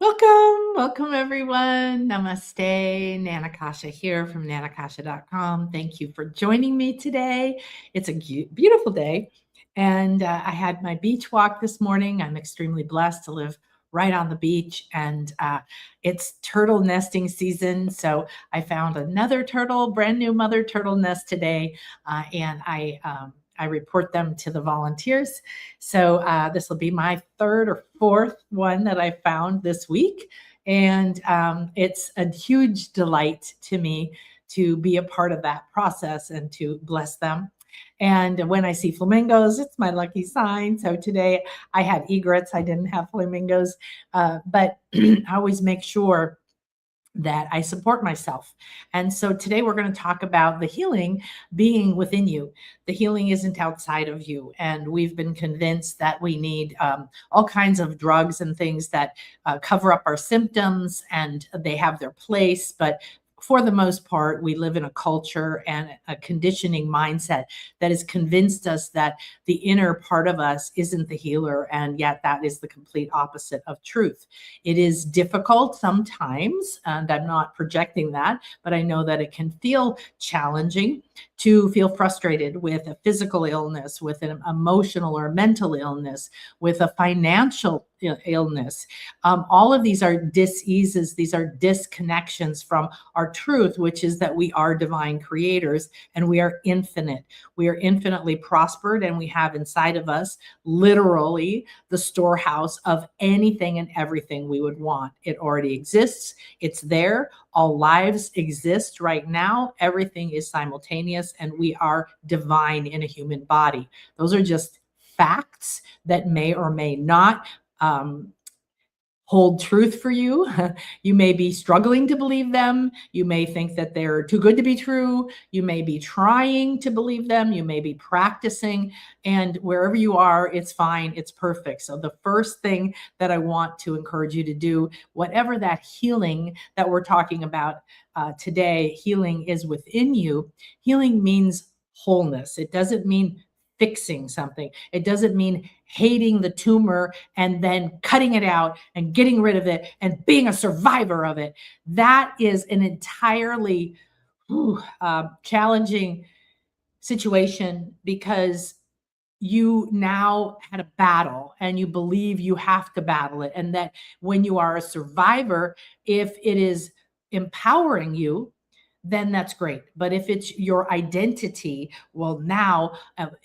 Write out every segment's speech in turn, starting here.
Welcome everyone. Namaste. Nana Kasha here from nanakasha.com. Thank you for joining me today. It's a beautiful day, and I had my beach walk this morning. I'm extremely blessed to live right on the beach, and it's turtle nesting season. So I found another turtle, brand new mother turtle nest today, and I report them to the volunteers. So this will be my third or fourth one that I found this week. And it's a huge delight to me to be a part of that process and to bless them. And when I see flamingos, it's my lucky sign. So today I had egrets. I didn't have flamingos, but I always make sure that I support myself. And so today we're going to talk about the healing being within you. The healing isn't outside of you. And we've been convinced that we need all kinds of drugs and things that cover up our symptoms, and they have their place. But for the most part, we live in a culture and a conditioning mindset that has convinced us that the inner part of us isn't the healer, and yet that is the complete opposite of truth. It is difficult sometimes, and I'm not projecting that, but I know that it can feel challenging to feel frustrated with a physical illness, with an emotional or mental illness, with a financial illness. All of these are diseases. These are disconnections from our truth, which is that we are divine creators and we are infinite. We are infinitely prospered, and we have inside of us literally the storehouse of anything and everything we would want. It already exists. It's there. All lives exist right now. Everything is simultaneous, and we are divine in a human body. Those are just facts that may or may not hold truth for you. You may be struggling to believe them. You may think that they're too good to be true. You may be trying to believe them. You may be practicing, and wherever you are, it's fine. It's perfect. So the first thing that I want to encourage you to do, whatever that healing that we're talking about today, healing is within you. Healing means wholeness. It doesn't mean fixing something. It doesn't mean hating the tumor and then cutting it out and getting rid of it and being a survivor of it. That is an entirely challenging situation, because you now had a battle and you believe you have to battle it. And that when you are a survivor, if it is empowering you, then that's great. But if it's your identity, well, now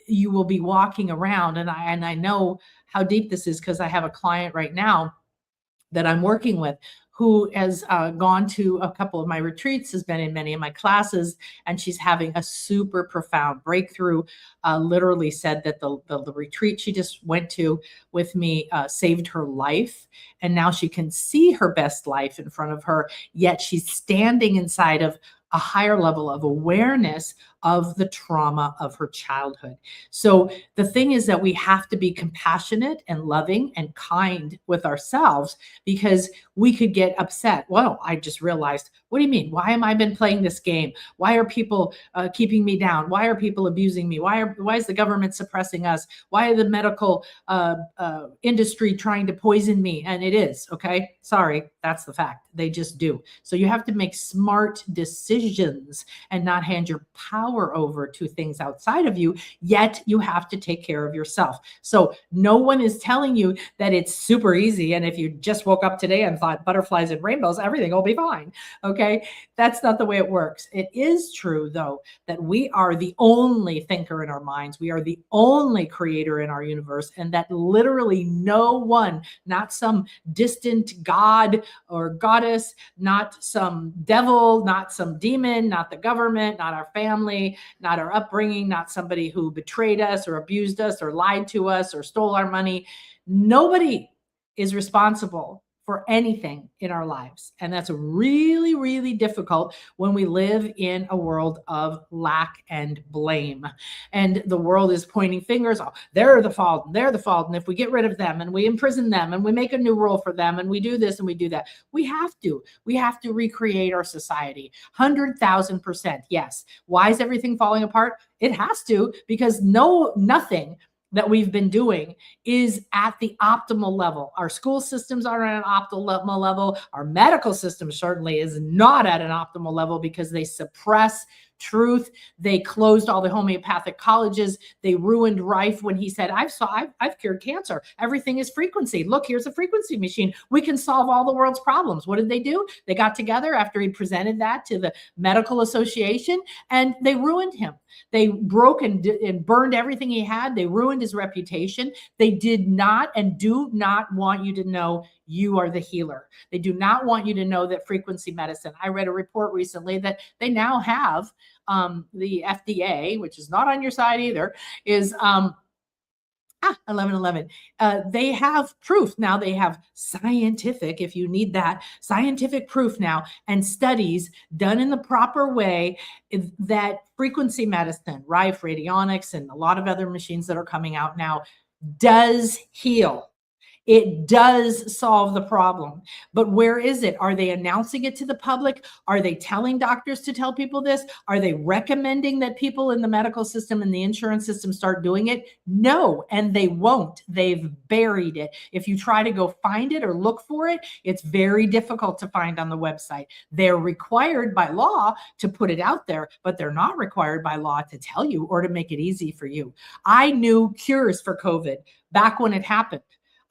you will be walking around. And I know how deep this is, because I have a client right now that I'm working with who has gone to a couple of my retreats, has been in many of my classes, and she's having a super profound breakthrough. Literally said that the retreat she just went to with me saved her life. And now she can see her best life in front of her, yet she's standing inside of a higher level of awareness of the trauma of her childhood. So the thing is that we have to be compassionate and loving and kind with ourselves, because we could get upset. Well, I just realized, what do you mean? Why am I been playing this game? Why are people keeping me down? Why are people abusing me? Why is the government suppressing us? Why are the medical industry trying to poison me? And it is, okay? Sorry, that's the fact. They just do. So you have to make smart decisions and not hand your power over to things outside of you, yet you have to take care of yourself. So no one is telling you that it's super easy, and if you just woke up today and thought butterflies and rainbows, everything will be fine, okay? That's not the way it works. It is true, though, that we are the only thinker in our minds. We are the only creator in our universe, and that literally no one, not some distant god or goddess, not some devil, not some demon, not the government, not our family, not our upbringing, not somebody who betrayed us or abused us or lied to us or stole our money. Nobody is responsible for anything in our lives. And that's really, really difficult when we live in a world of lack and blame. And the world is pointing fingers. Oh, they're the fault. They're the fault. And if we get rid of them and we imprison them and we make a new rule for them and we do this and we do that, we have to recreate our society. 100,000%. Yes. Why is everything falling apart? It has to, because nothing that we've been doing is at the optimal level. Our school systems are at an optimal level. Our medical system certainly is not at an optimal level because they suppress truth. They closed all the homeopathic colleges. They ruined Rife when he said, I've cured cancer. Everything is frequency. Look, here's a frequency machine. We can solve all the world's problems. What did they do? They got together after he presented that to the medical association and they ruined him. They broke and burned everything he had. They ruined his reputation. They did not and do not want you to know you are the healer. They do not want you to know that frequency medicine. I read a report recently that they now have the FDA, which is not on your side either, is 1111. They have proof now. They have scientific, if you need that, scientific proof now and studies done in the proper way that frequency medicine, Rife, radionics, and a lot of other machines that are coming out now does heal. It does solve the problem. But where is it? Are they announcing it to the public? Are they telling doctors to tell people this? Are they recommending that people in the medical system and the insurance system start doing it? No, and they won't. They've buried it. If you try to go find it or look for it, it's very difficult to find on the website. They're required by law to put it out there, but they're not required by law to tell you or to make it easy for you. I knew cures for COVID back when it happened.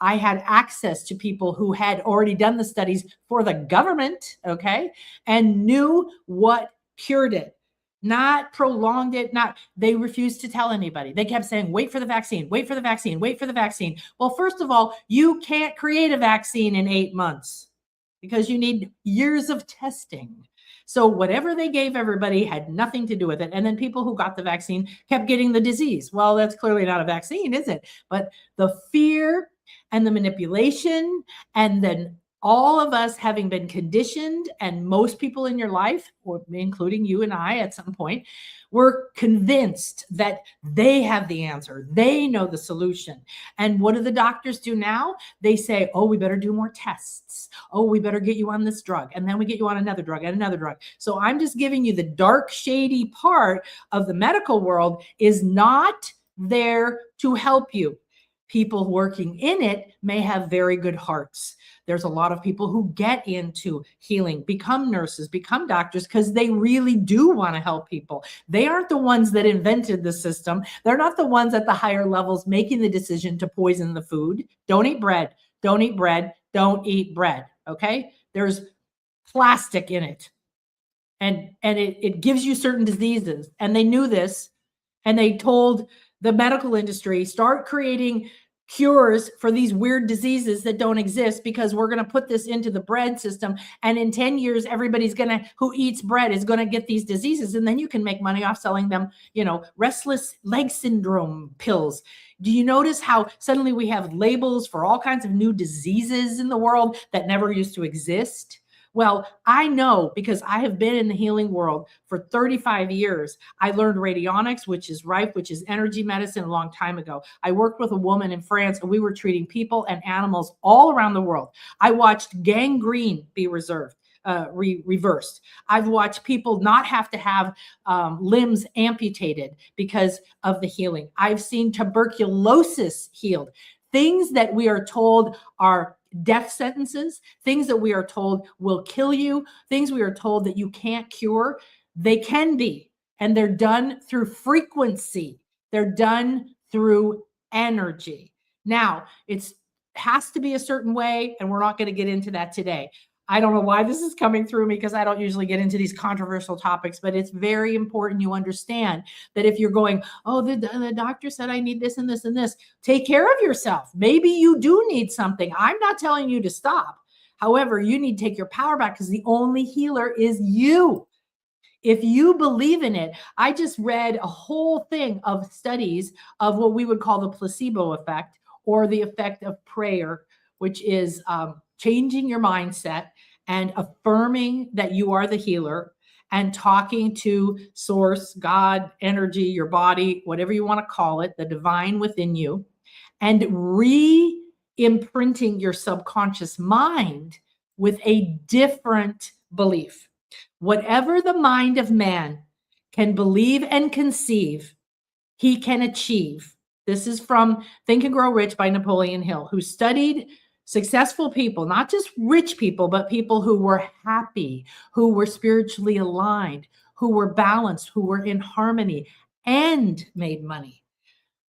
I had access to people who had already done the studies for the government, okay, and knew what cured it, not prolonged it, they refused to tell anybody. They kept saying, wait for the vaccine, wait for the vaccine, wait for the vaccine. Well, first of all, you can't create a vaccine in 8 months because you need years of testing. So whatever they gave everybody had nothing to do with it. And then people who got the vaccine kept getting the disease. Well, that's clearly not a vaccine, is it? But the fear and the manipulation, and then all of us having been conditioned, and most people in your life, or including you and I at some point, were convinced that they have the answer. They know the solution. And what do the doctors do now? They say, oh, we better do more tests. Oh, we better get you on this drug. And then we get you on another drug and another drug. So I'm just giving you the dark, shady part of the medical world is not there to help you. People working in it may have very good hearts. There's a lot of people who get into healing, become nurses, become doctors, because they really do want to help people. They aren't the ones that invented the system. They're not the ones at the higher levels making the decision to poison the food. Don't eat bread. Don't eat bread. Don't eat bread. Okay? There's plastic in it. And it gives you certain diseases. And they knew this. And they told the medical industry, start creating cures for these weird diseases that don't exist because we're going to put this into the bread system. And in 10 years, everybody's who eats bread is going to get these diseases. And then you can make money off selling them, restless leg syndrome pills. Do you notice how suddenly we have labels for all kinds of new diseases in the world that never used to exist? Well, I know because I have been in the healing world for 35 years. I learned radionics, which is Rife, which is energy medicine, a long time ago. I worked with a woman in France, and we were treating people and animals all around the world. I watched gangrene be reversed. I've watched people not have to have limbs amputated because of the healing. I've seen tuberculosis healed. Things that we are told are death sentences, things that we are told will kill you, things we are told that you can't cure, they can be. And they're done through frequency. They're done through energy. Now, it has to be a certain way, and we're not going to get into that today. I don't know why this is coming through me because I don't usually get into these controversial topics, but it's very important you understand that if you're going, oh, the doctor said I need this and this and this, take care of yourself. Maybe you do need something. I'm not telling you to stop. However, you need to take your power back because the only healer is you. If you believe in it, I just read a whole thing of studies of what we would call the placebo effect or the effect of prayer, which is changing your mindset and affirming that you are the healer and talking to source, God, energy, your body, whatever you want to call it, the divine within you, and re-imprinting your subconscious mind with a different belief. Whatever the mind of man can believe and conceive, he can achieve. This is from Think and Grow Rich by Napoleon Hill, who studied successful people, not just rich people, but people who were happy, who were spiritually aligned, who were balanced, who were in harmony and made money.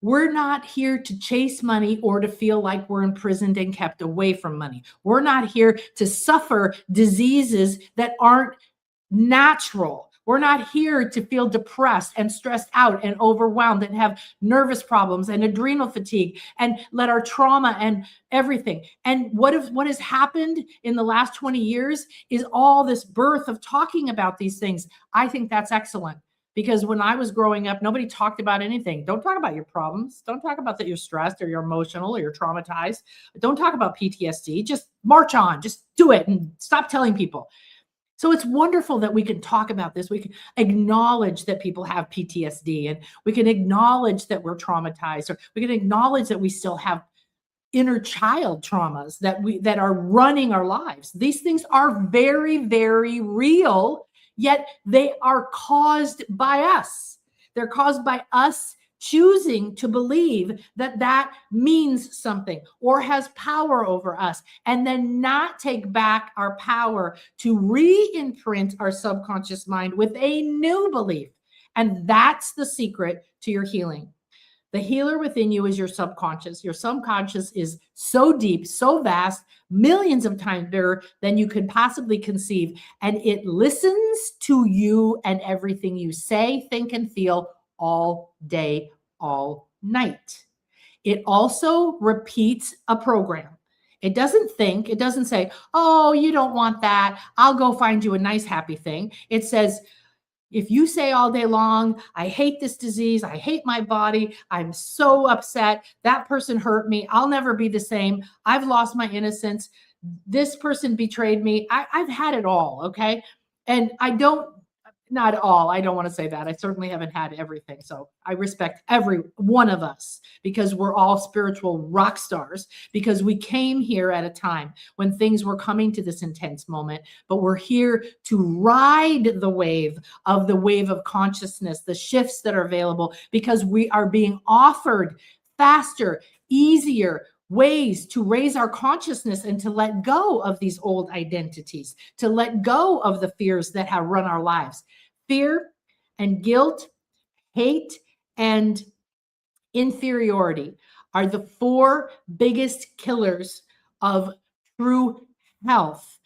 We're not here to chase money or to feel like we're imprisoned and kept away from money. We're not here to suffer diseases that aren't natural. We're not here to feel depressed and stressed out and overwhelmed and have nervous problems and adrenal fatigue and let our trauma and everything. And what has happened in the last 20 years is all this birth of talking about these things. I think that's excellent. Because when I was growing up, nobody talked about anything. Don't talk about your problems. Don't talk about that you're stressed or you're emotional or you're traumatized. Don't talk about PTSD. Just march on. Just do it and stop telling people. So it's wonderful that we can talk about this. We can acknowledge that people have PTSD, and we can acknowledge that we're traumatized, or we can acknowledge that we still have inner child traumas that are running our lives. These things are very, very real. Yet they are caused by us. They're caused by us choosing to believe that that means something or has power over us, and then not take back our power to re-imprint our subconscious mind with a new belief. And that's the secret to your healing. The healer within you is your subconscious. Your subconscious is so deep, so vast, millions of times bigger than you could possibly conceive. And it listens to you and everything you say, think, and feel all day, all night. It also repeats a program. It doesn't think, it doesn't say, oh, you don't want that. I'll go find you a nice, happy thing. It says, if you say all day long, I hate this disease, I hate my body, I'm so upset, that person hurt me, I'll never be the same, I've lost my innocence, this person betrayed me, I've had it all, okay? And not all, I don't want to say that. I certainly haven't had everything. So I respect every one of us because we're all spiritual rock stars, because we came here at a time when things were coming to this intense moment, but we're here to ride the wave of consciousness, the shifts that are available, because we are being offered faster, easier ways to raise our consciousness and to let go of these old identities, to let go of the fears that have run our lives. Fear and guilt, hate, and inferiority are the four biggest killers of true health.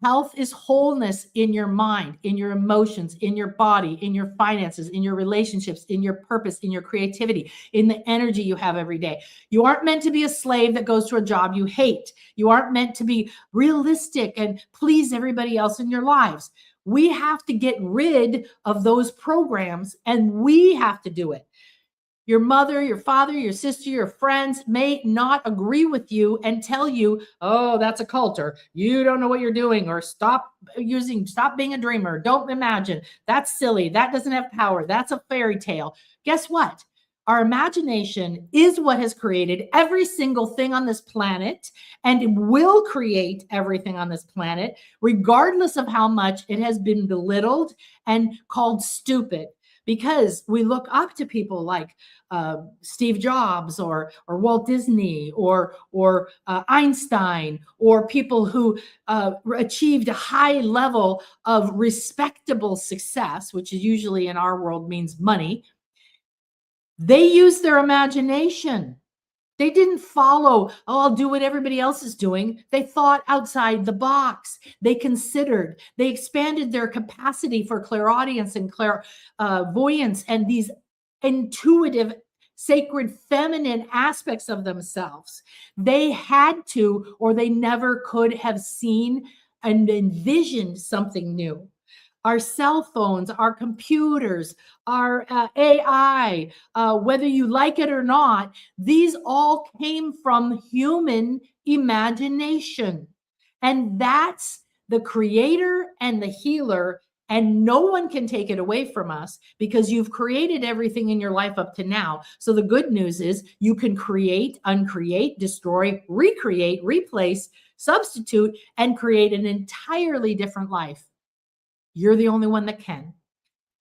Health is wholeness in your mind, in your emotions, in your body, in your finances, in your relationships, in your purpose, in your creativity, in the energy you have every day. You aren't meant to be a slave that goes to a job you hate. You aren't meant to be realistic and please everybody else in your lives. We have to get rid of those programs, and we have to do it. Your mother, your father, your sister, your friends may not agree with you and tell you, oh, that's a cult, or you don't know what you're doing, or stop being a dreamer. Don't imagine. That's silly. That doesn't have power. That's a fairy tale. Guess what? Our imagination is what has created every single thing on this planet, and it will create everything on this planet, regardless of how much it has been belittled and called stupid. Because we look up to people like Steve Jobs or Walt Disney or Einstein, or people who achieved a high level of respectable success, which is usually in our world means money. They used their imagination. They didn't follow, oh, I'll do what everybody else is doing. They thought outside the box. They considered. They expanded their capacity for clairaudience and clairvoyance and these intuitive, sacred, feminine aspects of themselves. They had to, or they never could have seen and envisioned something new. Our cell phones, our computers, our AI, whether you like it or not, these all came from human imagination. And that's the creator and the healer, and no one can take it away from us because you've created everything in your life up to now. So the good news is you can create, uncreate, destroy, recreate, replace, substitute, and create an entirely different life. You're the only one that can.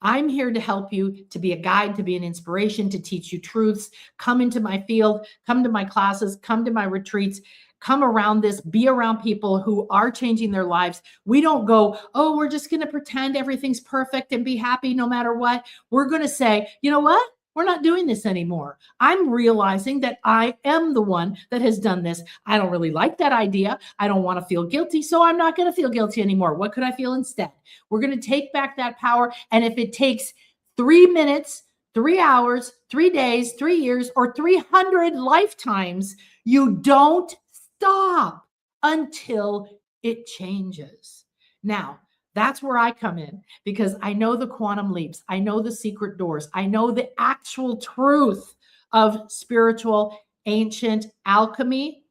I'm here to help you, to be a guide, to be an inspiration, to teach you truths. Come into my field, come to my classes, come to my retreats, come around this, be around people who are changing their lives. We don't go, oh, we're just going to pretend everything's perfect and be happy no matter what. We're going to say, you know what? We're not doing this anymore. I'm realizing that I am the one that has done this. I don't really like that idea. I don't want to feel guilty, so I'm not going to feel guilty anymore. What could I feel instead? We're going to take back that power. And if it takes 3 minutes, 3 hours, 3 days, 3 years, or 300 lifetimes, you don't stop until it changes. Now, that's where I come in, because I know the quantum leaps. I know the secret doors. I know the actual truth of spiritual, ancient alchemy,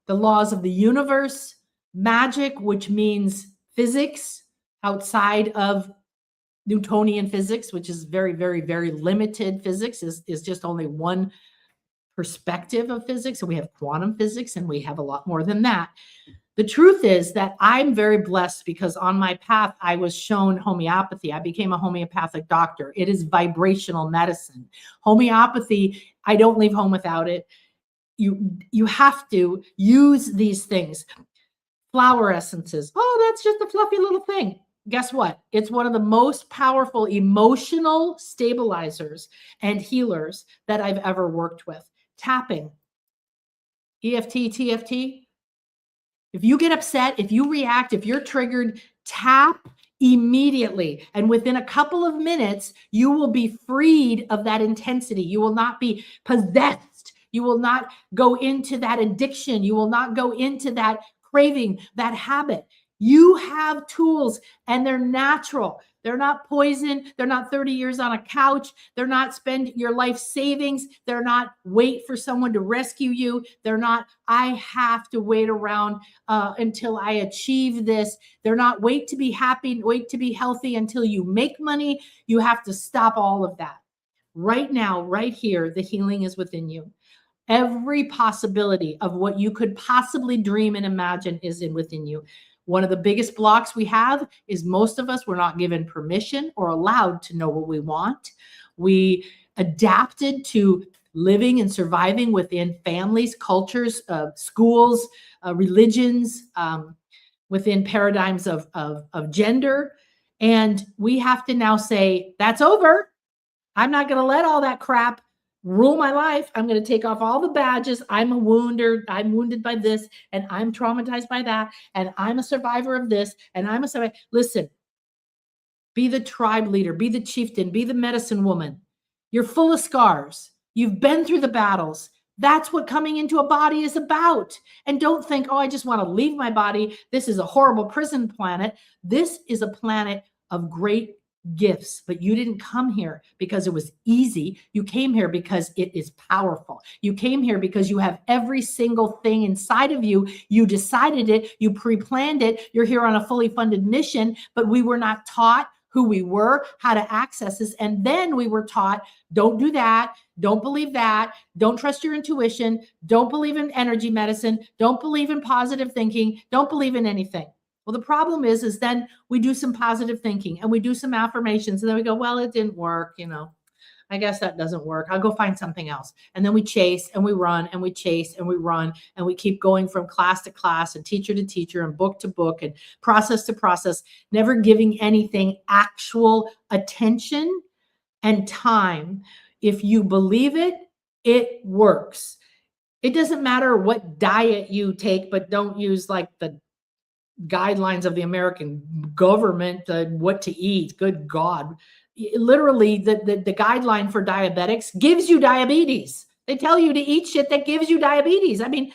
the laws of the universe, magic, which means physics outside of Newtonian physics, which is very, very, very limited. Physics is just only one perspective of physics. And we have quantum physics, and we have a lot more than that. The truth is that I'm very blessed, because on my path, I was shown homeopathy. I became a homeopathic doctor. It is vibrational medicine. Homeopathy, I don't leave home without it. You have to use these things. Flower essences. Oh, that's just a fluffy little thing. Guess what? It's one of the most powerful emotional stabilizers and healers that I've ever worked with. Tapping. EFT, TFT. If you get upset, if you react, if you're triggered, tap immediately. And within a couple of minutes, you will be freed of that intensity. You will not be possessed. You will not go into that addiction. You will not go into that craving, that habit. You have tools, and they're natural. They're not poison. They're not 30 years on a couch. They're not spend your life savings. They're not wait for someone to rescue you. They're not, I have to wait around until I achieve this. They're not wait to be happy, wait to be healthy until you make money. You have to stop all of that. Right now, right here, the healing is within you. Every possibility of what you could possibly dream and imagine is within you. One of the biggest blocks we have is most of us were not given permission or allowed to know what we want. We adapted to living and surviving within families, cultures, schools, religions, within paradigms of gender. And we have to now say, that's over. I'm not going to let all that crap rule my life. I'm going to take off all the badges. I'm wounded by this, and I'm traumatized by that, and I'm a survivor of this, and I'm a survivor. Listen, be the tribe leader, be the chieftain, be the medicine woman. You're full of scars. You've been through the battles. That's what coming into a body is about. And don't think, oh, I just want to leave my body. This is a horrible prison planet. This is a planet of great gifts, but you didn't come here because it was easy. You came here because it is powerful. You came here because you have every single thing inside of you. You decided it. You pre-planned it. You're here on a fully funded mission, but we were not taught who we were, how to access this. And then we were taught, don't do that. Don't believe that. Don't trust your intuition. Don't believe in energy medicine. Don't believe in positive thinking. Don't believe in anything. Well, the problem is then we do some positive thinking and we do some affirmations, and then we go, well, it didn't work. I guess that doesn't work. I'll go find something else. And then we chase and we run and we chase and we run, and we keep going from class to class and teacher to teacher and book to book and process to process, never giving anything actual attention and time. If you believe it, it works. It doesn't matter what diet you take, but don't use like the guidelines of the American government, what to eat. Good God. Literally, the guideline for diabetics gives you diabetes. They tell you to eat shit that gives you diabetes. I mean,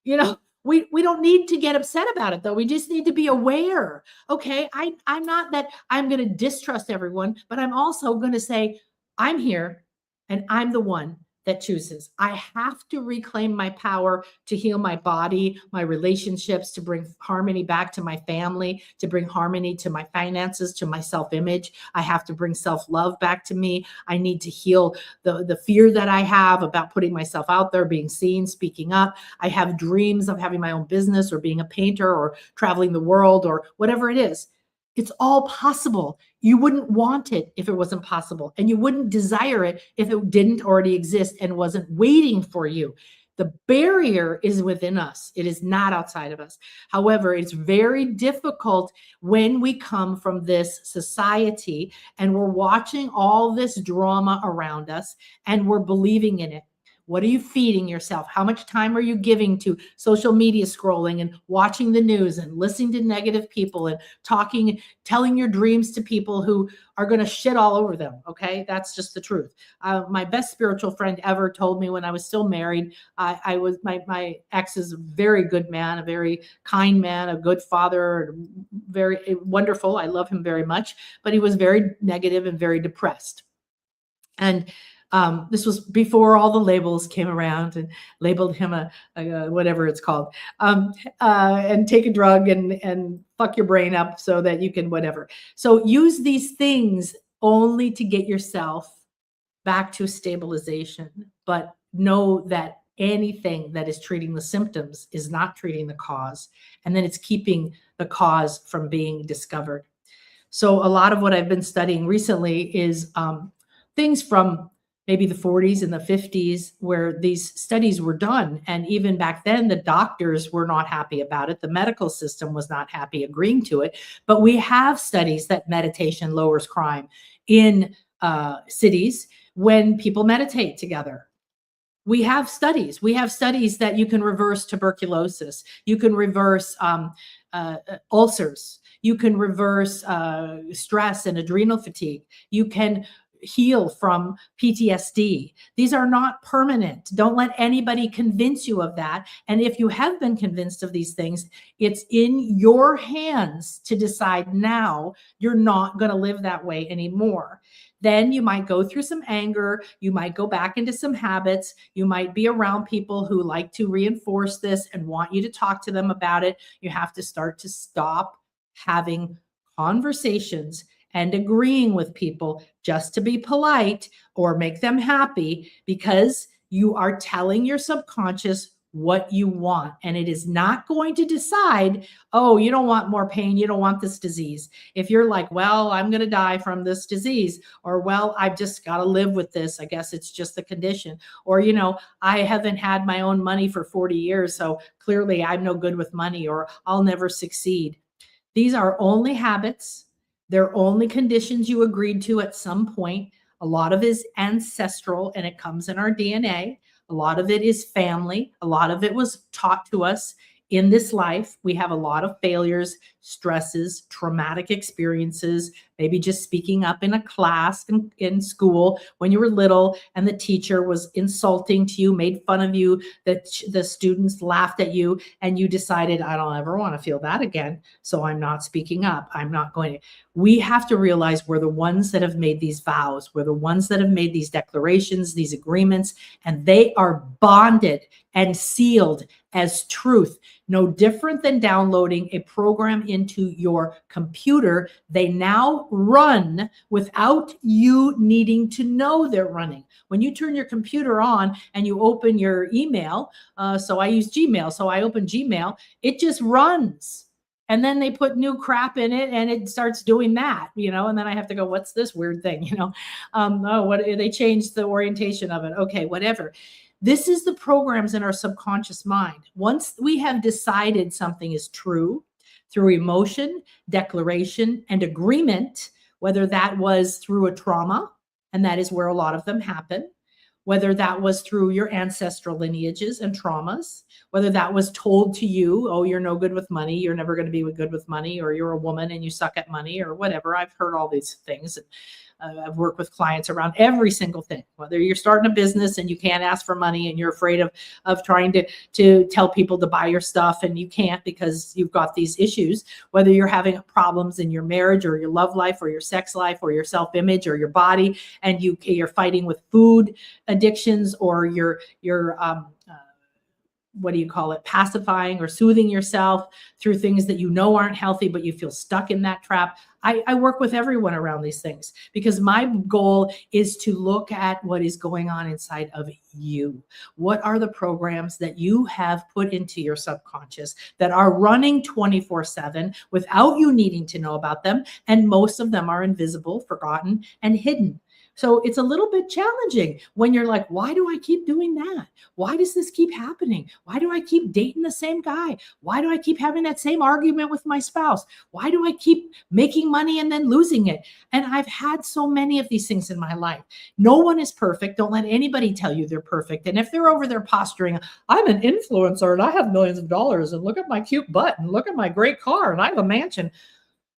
we don't need to get upset about it, though. We just need to be aware. Okay, I'm not that I'm going to distrust everyone, but I'm also going to say, I'm here and I'm the one that chooses. I have to reclaim my power to heal my body, my relationships, to bring harmony back to my family, to bring harmony to my finances, to my self-image. I have to bring self-love back to me. I need to heal the fear that I have about putting myself out there, being seen, speaking up. I have dreams of having my own business or being a painter or traveling the world or whatever it is. It's all possible. You wouldn't want it if it wasn't possible, and you wouldn't desire it if it didn't already exist and wasn't waiting for you. The barrier is within us. It is not outside of us. However, it's very difficult when we come from this society and we're watching all this drama around us and we're believing in it. What are you feeding yourself? How much time are you giving to social media scrolling and watching the news and listening to negative people and talking, telling your dreams to people who are going to shit all over them? Okay. That's just the truth. My best spiritual friend ever told me when I was still married, I was, my ex is a very good man, a very kind man, a good father, very wonderful. I love him very much, but he was very negative and very depressed. And this was before all the labels came around and labeled him a whatever it's called, and take a drug and fuck your brain up so that you can whatever. So use these things only to get yourself back to stabilization, but know that anything that is treating the symptoms is not treating the cause, and then it's keeping the cause from being discovered. So a lot of what I've been studying recently is things from maybe the 40s and the 50s where these studies were done. And even back then, the doctors were not happy about it. The medical system was not happy agreeing to it. But we have studies that meditation lowers crime in cities when people meditate together. We have studies. We have studies that you can reverse tuberculosis. You can reverse ulcers. You can reverse stress and adrenal fatigue. You can heal from PTSD. These are not permanent. Don't let anybody convince you of that. And if you have been convinced of these things, it's in your hands to decide now you're not going to live that way anymore. Then you might go through some anger. You might go back into some habits. You might be around people who like to reinforce this and want you to talk to them about it. You have to start to stop having conversations and agreeing with people just to be polite or make them happy, because you are telling your subconscious what you want. And it is not going to decide, oh, you don't want more pain. You don't want this disease. If you're like, well, I'm going to die from this disease, or, well, I've just got to live with this. I guess it's just the condition. Or, you know, I haven't had my own money for 40 years. So clearly I'm no good with money, or I'll never succeed. These are only habits. They're only conditions you agreed to at some point. A lot of it is ancestral, and it comes in our DNA. A lot of it is family. A lot of it was taught to us in this life. We have a lot of failures, stresses, traumatic experiences, maybe just speaking up in a class in school when you were little and the teacher was insulting to you, made fun of you, that the students laughed at you, and you decided, I don't ever want to feel that again, so I'm not speaking up. I'm not going to. We have to realize we're the ones that have made these vows. We're the ones that have made these declarations, these agreements, and they are bonded and sealed as truth. No different than downloading a program into your computer. They now run without you needing to know they're running. When you turn your computer on and you open your email, so I use Gmail, so I open Gmail, it just runs. And then they put new crap in it and it starts doing that, you know, and then I have to go, what's this weird thing? You know, they changed the orientation of it. Okay, whatever. This is the programs in our subconscious mind. Once we have decided something is true through emotion, declaration, and agreement, whether that was through a trauma, and that is where a lot of them happen, whether that was through your ancestral lineages and traumas, whether that was told to you, oh, you're no good with money, you're never going to be good with money, or you're a woman and you suck at money, or whatever. I've heard all these things. I've worked with clients around every single thing, whether you're starting a business and you can't ask for money and you're afraid of trying to tell people to buy your stuff and you can't because you've got these issues, whether you're having problems in your marriage or your love life or your sex life or your self-image or your body, and you're fighting with food addictions, or your what do you call it, pacifying or soothing yourself through things that you know aren't healthy, but you feel stuck in that trap. I work with everyone around these things because my goal is to look at what is going on inside of you. What are the programs that you have put into your subconscious that are running 24/7 without you needing to know about them? And most of them are invisible, forgotten, and hidden. So it's a little bit challenging when you're like, why do I keep doing that? Why does this keep happening? Why do I keep dating the same guy? Why do I keep having that same argument with my spouse? Why do I keep making money and then losing it? And I've had so many of these things in my life. No one is perfect. Don't let anybody tell you they're perfect. And if they're over there posturing, I'm an influencer and I have millions of dollars and look at my cute butt and look at my great car and I have a mansion,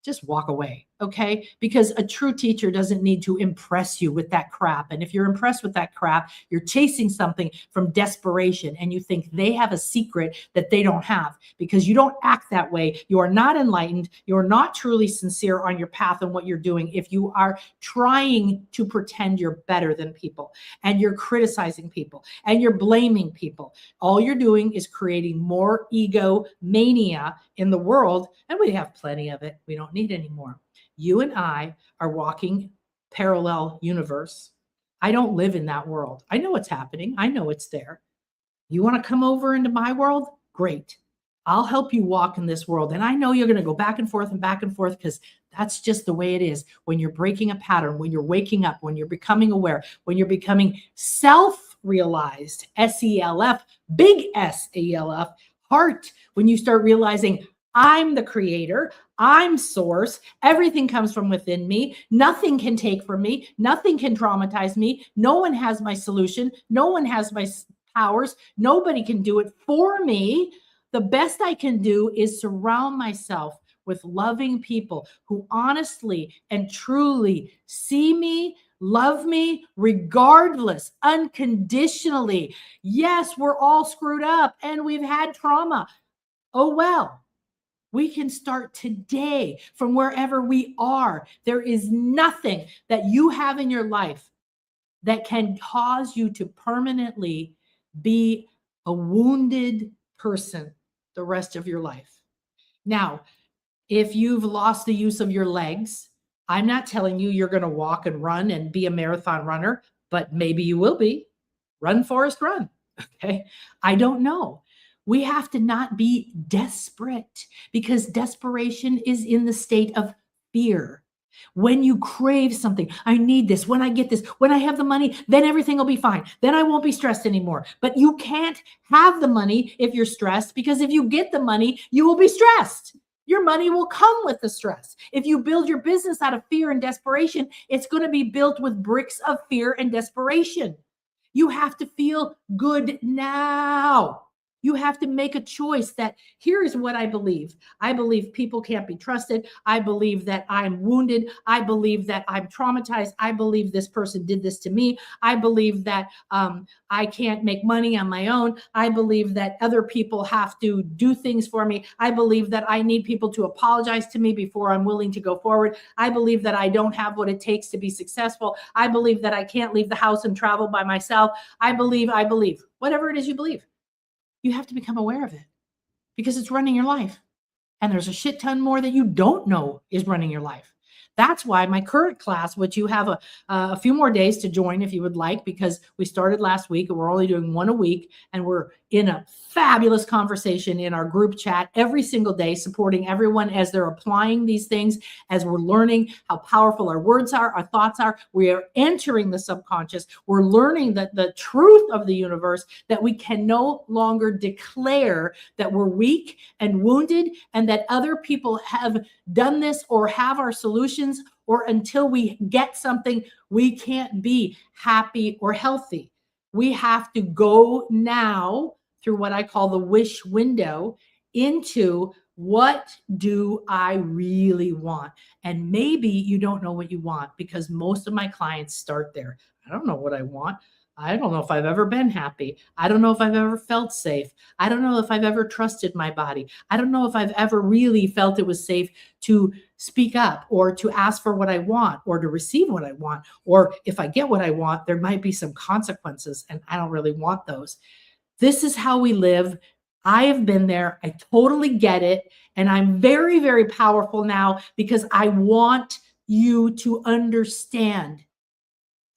just walk away, okay? Because a true teacher doesn't need to impress you with that crap. And if you're impressed with that crap, you're chasing something from desperation and you think they have a secret that they don't have because you don't act that way. You are not enlightened. You're not truly sincere on your path and what you're doing if you are trying to pretend you're better than people and you're criticizing people and you're blaming people. All you're doing is creating more ego mania in the world, and we have plenty of it. We don't need any more. You and I are walking parallel universe. I don't live in that world. I know what's happening. I know it's there. You want to come over into my world? Great. I'll help you walk in this world. And I know you're going to go back and forth because that's just the way it is. When you're breaking a pattern, when you're waking up, when you're becoming aware, when you're becoming self-realized, S-E-L-F, big S-E-L-F, heart, when you start realizing I'm the creator, I'm source, everything comes from within me, nothing can take from me, nothing can traumatize me, no one has my solution, no one has my powers, nobody can do it for me. The best I can do is surround myself with loving people who honestly and truly see me, love me regardless, unconditionally. Yes, we're all screwed up and we've had trauma. Oh, well, we can start today from wherever we are. There is nothing that you have in your life that can cause you to permanently be a wounded person the rest of your life. Now, if you've lost the use of your legs, I'm not telling you you're going to walk and run and be a marathon runner, but maybe you will be. Run, Forrest, run. Okay. I don't know. We have to not be desperate because desperation is in the state of fear. When you crave something, I need this, when I get this, when I have the money, then everything will be fine. Then I won't be stressed anymore. But you can't have the money if you're stressed because if you get the money, you will be stressed. Your money will come with the stress. If you build your business out of fear and desperation, it's going to be built with bricks of fear and desperation. You have to feel good now. You have to make a choice that here is what I believe. I believe people can't be trusted. I believe that I'm wounded. I believe that I'm traumatized. I believe this person did this to me. I believe that I can't make money on my own. I believe that other people have to do things for me. I believe that I need people to apologize to me before I'm willing to go forward. I believe that I don't have what it takes to be successful. I believe that I can't leave the house and travel by myself. I believe, whatever it is you believe. You have to become aware of it because it's running your life. And there's a shit ton more that you don't know is running your life. That's why my current class, which you have a few more days to join if you would like, because we started last week and we're only doing one a week. And we're in a fabulous conversation in our group chat every single day, supporting everyone as they're applying these things, as we're learning how powerful our words are, our thoughts are. We are entering the subconscious. We're learning that the truth of the universe, that we can no longer declare that we're weak and wounded and that other people have done this or have our solutions, or until we get something, we can't be happy or healthy. We have to go now through what I call the wish window into what do I really want? And maybe you don't know what you want because most of my clients start there. I don't know what I want. I don't know if I've ever been happy. I don't know if I've ever felt safe. I don't know if I've ever trusted my body. I don't know if I've ever really felt it was safe to speak up or to ask for what I want or to receive what I want. Or if I get what I want, there might be some consequences and I don't really want those. This is how we live. I have been there. I totally get it. And I'm very, very powerful now because I want you to understand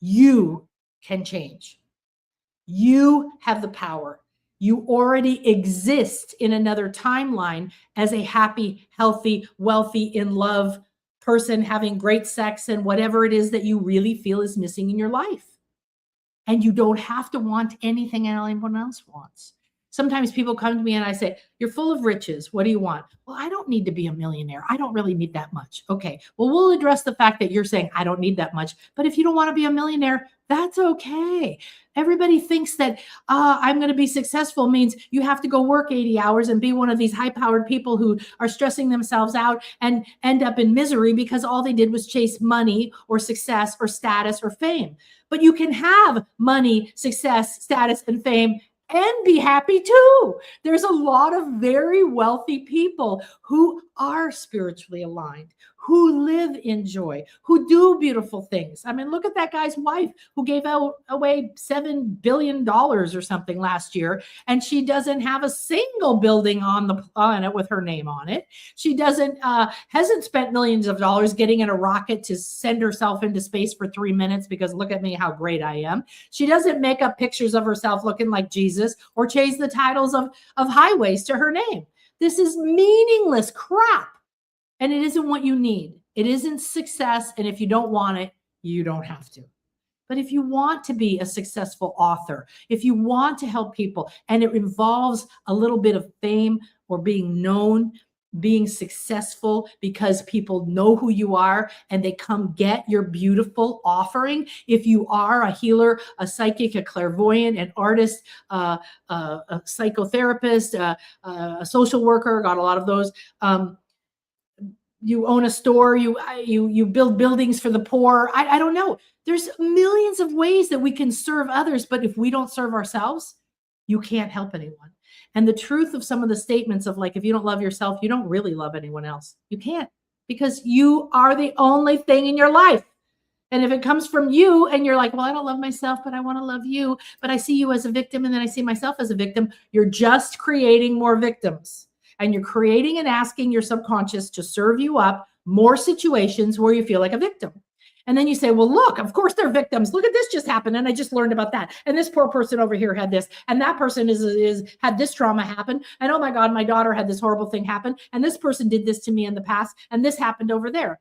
you can change. You have the power. You already exist in another timeline as a happy, healthy, wealthy, in love person having great sex and whatever it is that you really feel is missing in your life. And you don't have to want anything anyone else wants. Sometimes people come to me and I say, "You're full of riches. What do you want?" "Well, I don't need to be a millionaire. I don't really need that much." Okay. Well, we'll address the fact that you're saying, "I don't need that much." But if you don't want to be a millionaire, that's okay. Everybody thinks that I'm going to be successful means you have to go work 80 hours and be one of these high powered people who are stressing themselves out and end up in misery because all they did was chase money or success or status or fame. But you can have money, success, status, and fame and be happy too. There's a lot of very wealthy people who are spiritually aligned, who live in joy, who do beautiful things. I mean, look at that guy's wife who gave away $7 billion or something last year, and she doesn't have a single building on the planet with her name on it. She hasn't spent millions of dollars getting in a rocket to send herself into space for 3 minutes because look at me, how great I am. She doesn't make up pictures of herself looking like Jesus or change the titles of highways to her name. This is meaningless crap. And it isn't what you need. It isn't success. And if you don't want it, you don't have to. But if you want to be a successful author, if you want to help people, and it involves a little bit of fame or being known, being successful because people know who you are and they come get your beautiful offering. If you are a healer, a psychic, a clairvoyant, an artist, a psychotherapist, a social worker, got a lot of those. You own a store, you build buildings for the poor. I don't know. There's millions of ways that we can serve others, but if we don't serve ourselves, you can't help anyone. And the truth of some of the statements of like, if you don't love yourself, you don't really love anyone else. You can't, because you are the only thing in your life. And if it comes from you and you're like, well, I don't love myself, but I want to love you, but I see you as a victim and then I see myself as a victim, you're just creating more victims. And you're creating and asking your subconscious to serve you up more situations where you feel like a victim. And then you say, well, look, of course they're victims. Look at this just happened. And I just learned about that. And this poor person over here had this. And that person is had this trauma happen. And oh my God, my daughter had this horrible thing happen. And this person did this to me in the past. And this happened over there.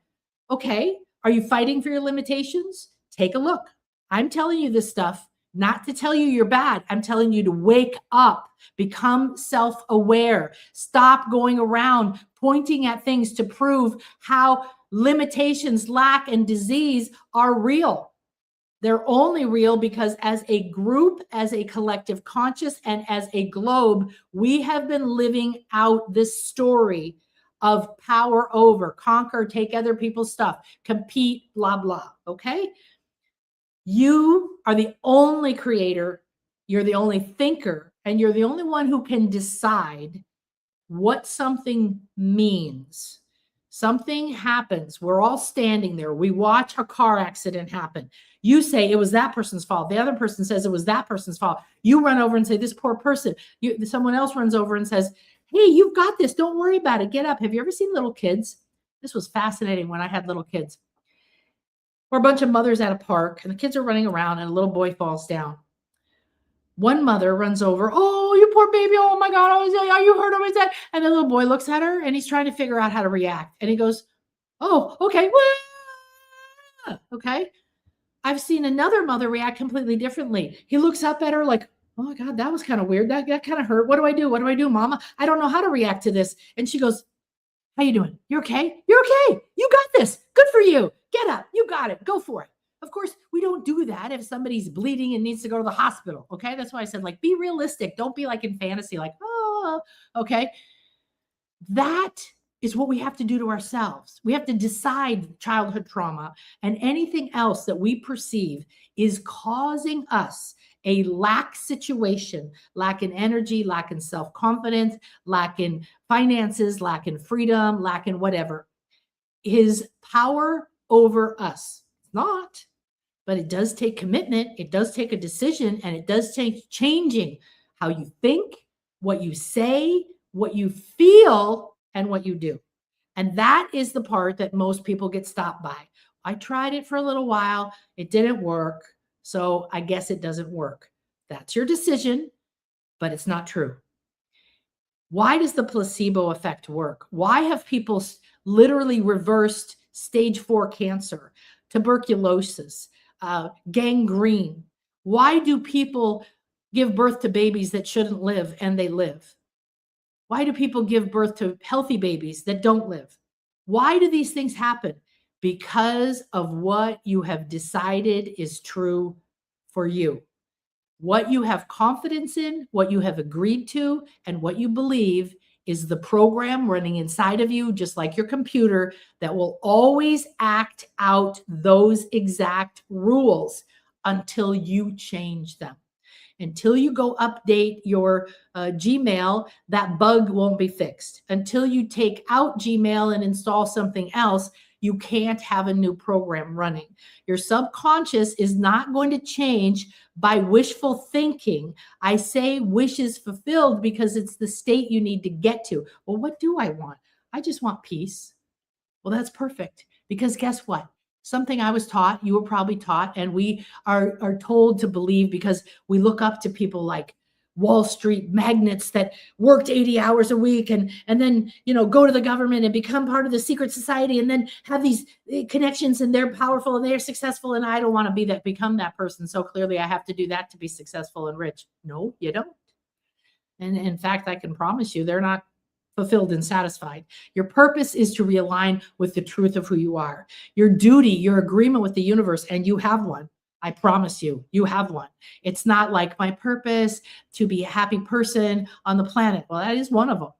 Okay. Are you fighting for your limitations? Take a look. I'm telling you this stuff not to tell you you're bad. I'm telling you to wake up, become self-aware, stop going around pointing at things to prove how limitations, lack, and disease are real. They're only real because as a group, as a collective conscious, and as a globe, we have been living out this story of power over, conquer, take other people's stuff, compete, blah, blah. Okay? You are the only creator, you're the only thinker, and you're the only one who can decide what something means. Something happens. We're all standing there. We watch a car accident happen. You say it was that person's fault. The other person says it was that person's fault. You run over and say, this poor person. Someone else runs over and says, hey, you've got this. Don't worry about it. Get up. Have you ever seen little kids? This was fascinating when I had little kids. We're a bunch of mothers at a park, and the kids are running around, and a little boy falls down. One mother runs over, oh, you poor baby, oh my God, are you hurt? Oh, that? And the little boy looks at her, and he's trying to figure out how to react. And he goes, oh, okay, okay. I've seen another mother react completely differently. He looks up at her like, oh my God, that was kind of weird. That kind of hurt. What do I do? What do I do, Mama? I don't know how to react to this. And she goes, how you doing? You okay? You're okay. You got this. Good for you. Get up. You got it. Go for it. Of course, we don't do that if somebody's bleeding and needs to go to the hospital. Okay. That's why I said, like, be realistic. Don't be like in fantasy, like, oh, okay. That is what we have to do to ourselves. We have to decide childhood trauma and anything else that we perceive is causing us a lack situation, lack in energy, lack in self-confidence, lack in finances, lack in freedom, lack in whatever, is power over us. It's not, but it does take commitment. It does take a decision, and it does take changing how you think, what you say, what you feel, and what you do. And that is the part that most people get stopped by. I tried it for a little while. It didn't work. So I guess it doesn't work. That's your decision, but it's not true. Why does the placebo effect work? Why have people literally reversed stage 4 cancer, tuberculosis, gangrene? Why do people give birth to babies that shouldn't live and they live? Why do people give birth to healthy babies that don't live? Why do these things happen? Because of what you have decided is true for you. What you have confidence in, what you have agreed to, and what you believe is the program running inside of you, just like your computer, that will always act out those exact rules until you change them. Until you go update your Gmail, that bug won't be fixed. Until you take out Gmail and install something else, you can't have a new program running. Your subconscious is not going to change by wishful thinking. I say wishes fulfilled because it's the state you need to get to. Well, what do I want? I just want peace. Well, that's perfect, because guess what? Something I was taught, you were probably taught, and we are told to believe because we look up to people like Wall Street magnates that worked 80 hours a week and then, go to the government and become part of the secret society and then have these connections, and they're powerful and they're successful. And I don't want to become that person. So clearly I have to do that to be successful and rich. No, you don't. And in fact, I can promise you they're not fulfilled and satisfied. Your purpose is to realign with the truth of who you are. Your duty, your agreement with the universe, and you have one. I promise you, you have one. It's not like my purpose to be a happy person on the planet. Well, that is one of them.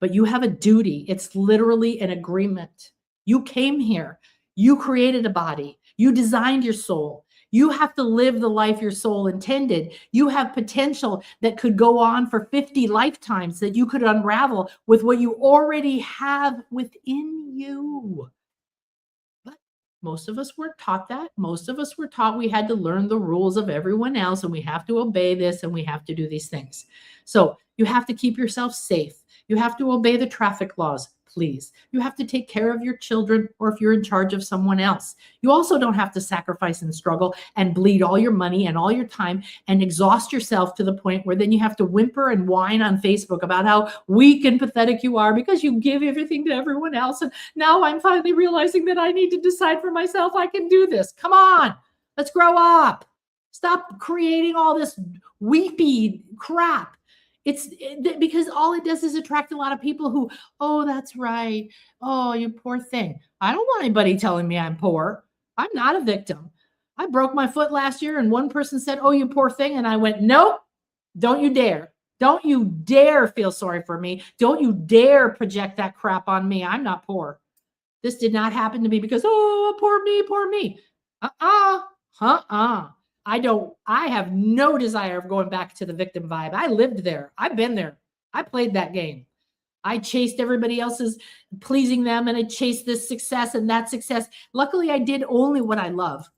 But you have a duty. It's literally an agreement. You came here. You created a body. You designed your soul. You have to live the life your soul intended. You have potential that could go on for 50 lifetimes that you could unravel with what you already have within you. But most of us weren't taught that. Most of us were taught we had to learn the rules of everyone else, and we have to obey this, and we have to do these things. So you have to keep yourself safe. You have to obey the traffic laws, please. You have to take care of your children, or if you're in charge of someone else. You also don't have to sacrifice and struggle and bleed all your money and all your time and exhaust yourself to the point where then you have to whimper and whine on Facebook about how weak and pathetic you are because you give everything to everyone else. And now I'm finally realizing that I need to decide for myself. I can do this. Come on, let's grow up. Stop creating all this weepy crap. It's because all it does is attract a lot of people who, oh, that's right. Oh, you poor thing. I don't want anybody telling me I'm poor. I'm not a victim. I broke my foot last year and one person said, oh, you poor thing. And I went, nope, don't you dare. Don't you dare feel sorry for me. Don't you dare project that crap on me. I'm not poor. This did not happen to me because, oh, poor me, poor me. I have no desire of going back to the victim vibe. I lived there. I've been there. I played that game. I chased everybody else's pleasing them, and I chased this success and that success. Luckily, I did only what I love.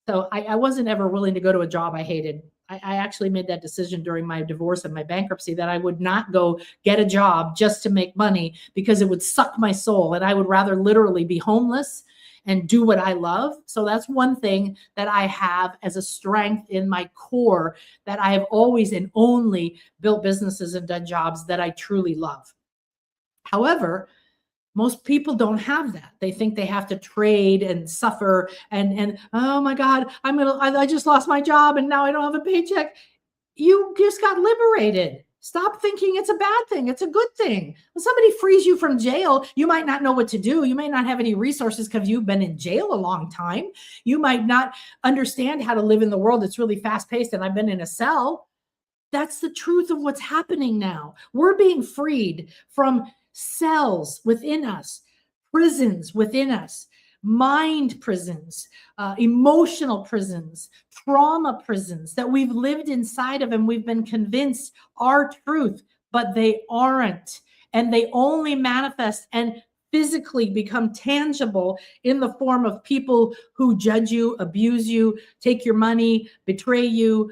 So I wasn't ever willing to go to a job I hated. I actually made that decision during my divorce and my bankruptcy that I would not go get a job just to make money because it would suck my soul. And I would rather literally be homeless and do what I love. So that's one thing that I have as a strength in my core, that I have always and only built businesses and done jobs that I truly love. However, most people don't have that. They think they have to trade and suffer and oh my God, I just lost my job and now I don't have a paycheck. You just got liberated. Stop thinking it's a bad thing. It's a good thing. When somebody frees you from jail, you might not know what to do. You may not have any resources because you've been in jail a long time. You might not understand how to live in the world that's really fast paced. And I've been in a cell. That's the truth of what's happening now. We're being freed from cells within us, prisons within us, mind prisons, emotional prisons, trauma prisons that we've lived inside of and we've been convinced are truth, but they aren't. And they only manifest and physically become tangible in the form of people who judge you, abuse you, take your money, betray you,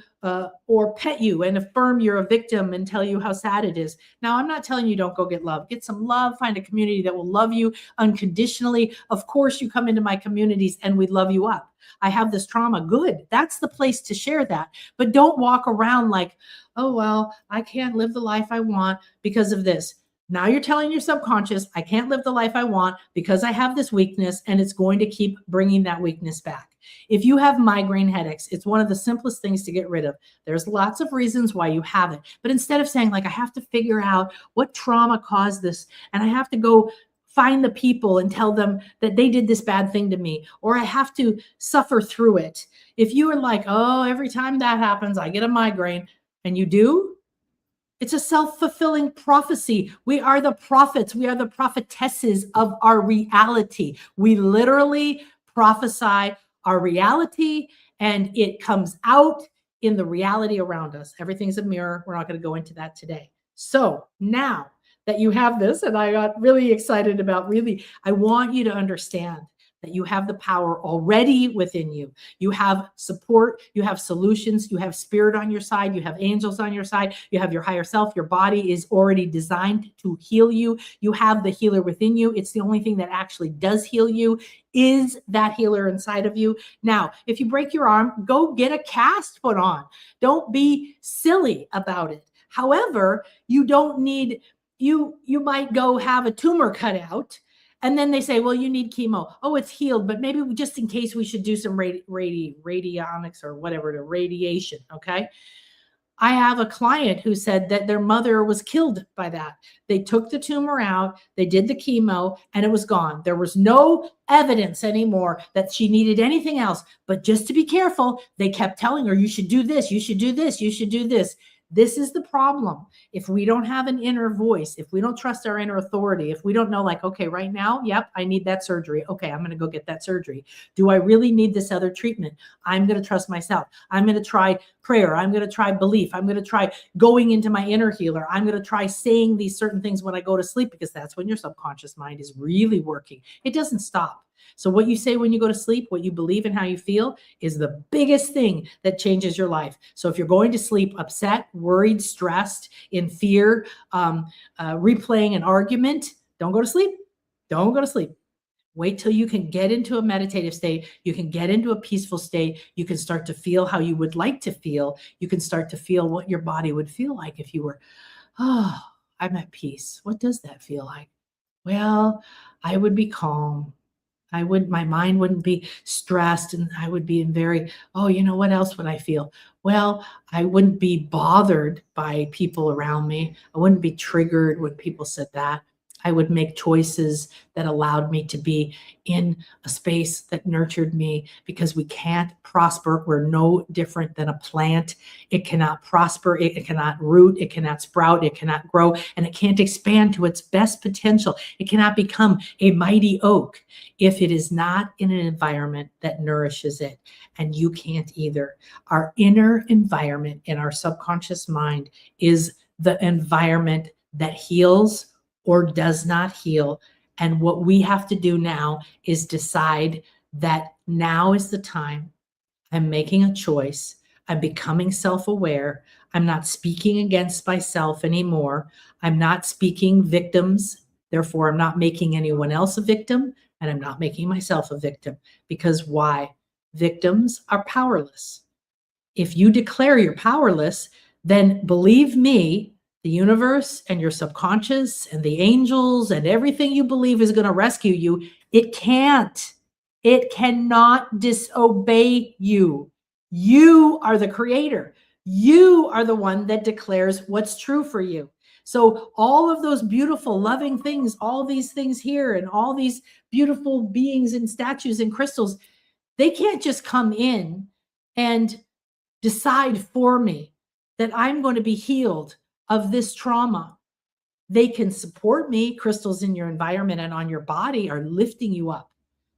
or pet you and affirm you're a victim and tell you how sad it is. Now, I'm not telling you don't go get love. Get some love, find a community that will love you unconditionally. Of course, you come into my communities and we love you up. I have this trauma. Good. That's the place to share that. But don't walk around like, oh, well, I can't live the life I want because of this. Now you're telling your subconscious, I can't live the life I want because I have this weakness, and it's going to keep bringing that weakness back. If you have migraine headaches, it's one of the simplest things to get rid of. There's lots of reasons why you have it. But instead of saying, like, I have to figure out what trauma caused this, and I have to go find the people and tell them that they did this bad thing to me, or I have to suffer through it. If you are like, oh, every time that happens, I get a migraine, and you do, it's a self-fulfilling prophecy. We are the prophets. We are the prophetesses of our reality. We literally prophesy our reality, and it comes out in the reality around us. Everything's a mirror. We're not going to go into that today. So now that you have this, and I got really excited about I want you to understand that you have the power already within you. You have support, you have solutions, you have spirit on your side, you have angels on your side, you have your higher self. Your body is already designed to heal you. You have the healer within you. It's the only thing that actually does heal you is that healer inside of you. Now, if you break your arm, go get a cast put on. Don't be silly about it. However, you don't need, you might go have a tumor cut out. And then they say, well, you need chemo. Oh, it's healed, but maybe just in case we should do some radionics or whatever, the radiation, okay? I have a client who said that their mother was killed by that. They took the tumor out, they did the chemo, and it was gone. There was no evidence anymore that she needed anything else. But just to be careful, they kept telling her, you should do this, you should do this, you should do this. This is the problem. If we don't have an inner voice, if we don't trust our inner authority, if we don't know, like, okay, right now, yep, I need that surgery. Okay, I'm going to go get that surgery. Do I really need this other treatment? I'm going to trust myself. I'm going to try prayer. I'm going to try belief. I'm going to try going into my inner healer. I'm going to try saying these certain things when I go to sleep, because that's when your subconscious mind is really working. It doesn't stop. So what you say when you go to sleep, what you believe and how you feel is the biggest thing that changes your life. So if you're going to sleep upset, worried, stressed, in fear, replaying an argument, don't go to sleep. Don't go to sleep. Wait till you can get into a meditative state. You can get into a peaceful state. You can start to feel how you would like to feel. You can start to feel what your body would feel like if you were, oh, I'm at peace. What does that feel like? Well, I would be calm. My mind wouldn't be stressed, and I would be in oh, what else would I feel? Well, I wouldn't be bothered by people around me. I wouldn't be triggered when people said that. I would make choices that allowed me to be in a space that nurtured me, because we can't prosper. We're no different than a plant. It cannot prosper. It cannot root. It cannot sprout. It cannot grow, and it can't expand to its best potential. It cannot become a mighty oak if it is not in an environment that nourishes it. And you can't either. Our inner environment in our subconscious mind is the environment that heals or does not heal. And what we have to do now is decide that now is the time. I'm making a choice. I'm becoming self-aware. I'm not speaking against myself anymore. I'm not speaking victims. Therefore, I'm not making anyone else a victim, and I'm not making myself a victim. Because why? Victims are powerless. If you declare you're powerless, then believe me, the universe and your subconscious and the angels and everything you believe is going to rescue you. It can't. It cannot disobey you. You are the creator. You are the one that declares what's true for you. So all of those beautiful, loving things, all these things here, and all these beautiful beings and statues and crystals, they can't just come in and decide for me that I'm going to be healed of this trauma. They can support me. Crystals in your environment and on your body are lifting you up.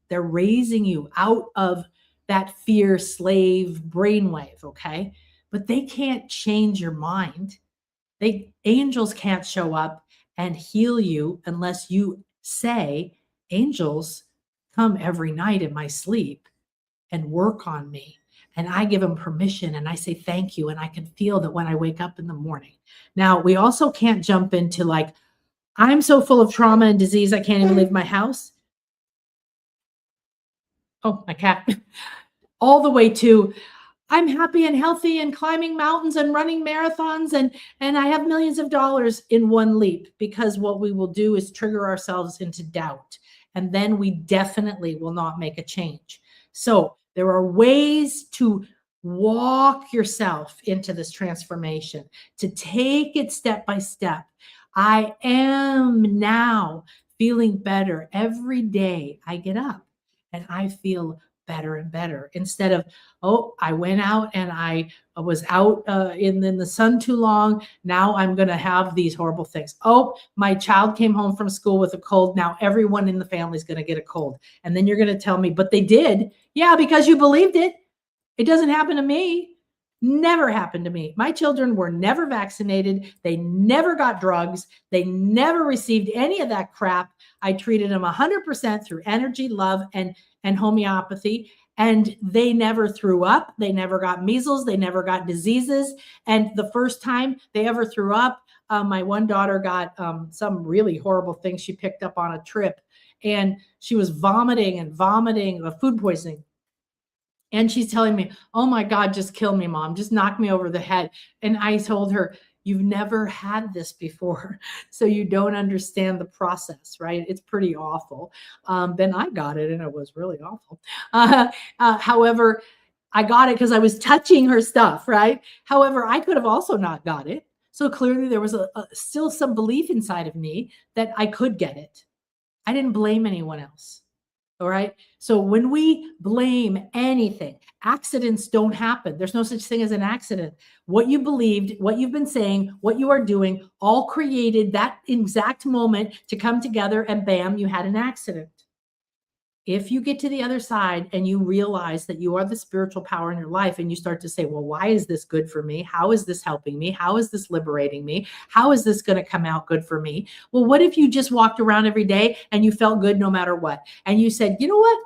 They're raising you out of that fear slave brainwave, okay? But they can't change your mind. Angels can't show up and heal you unless you say, angels come every night in my sleep and work on me. And I give them permission and I say thank you. And I can feel that when I wake up in the morning. Now, we also can't jump into like, I'm so full of trauma and disease, I can't even leave my house. Oh, my cat. All the way to I'm happy and healthy and climbing mountains and running marathons and I have millions of dollars in one leap, because what we will do is trigger ourselves into doubt, and then we definitely will not make a change. So there are ways to walk yourself into this transformation, to take it step by step. I am now feeling better every day I get up, and I feel better and better, instead of, oh, I went out and I was out in the sun too long. Now I'm going to have these horrible things. Oh, my child came home from school with a cold. Now everyone in the family is going to get a cold. And then you're going to tell me, but they did. Yeah, because you believed it. It doesn't happen to me. Never happened to me. My children were never vaccinated. They never got drugs. They never received any of that crap. I treated them 100% through energy, love, and homeopathy. And they never threw up. They never got measles. They never got diseases. And the first time they ever threw up, my one daughter got some really horrible thing she picked up on a trip. And she was vomiting, food poisoning. And she's telling me, oh my God, just kill me, Mom. Just knock me over the head. And I told her, you've never had this before, so you don't understand the process, right? It's pretty awful. Then I got it, and it was really awful. However, I got it because I was touching her stuff, right? However, I could have also not got it. So clearly there was still some belief inside of me that I could get it. I didn't blame anyone else. All right. So when we blame anything, accidents don't happen. There's no such thing as an accident. What you believed, what you've been saying, what you are doing, all created that exact moment to come together, and bam, you had an accident. If you get to the other side and you realize that you are the spiritual power in your life, and you start to say, well, why is this good for me? How is this helping me? How is this liberating me? How is this going to come out good for me? Well, what if you just walked around every day and you felt good no matter what? And you said, you know what?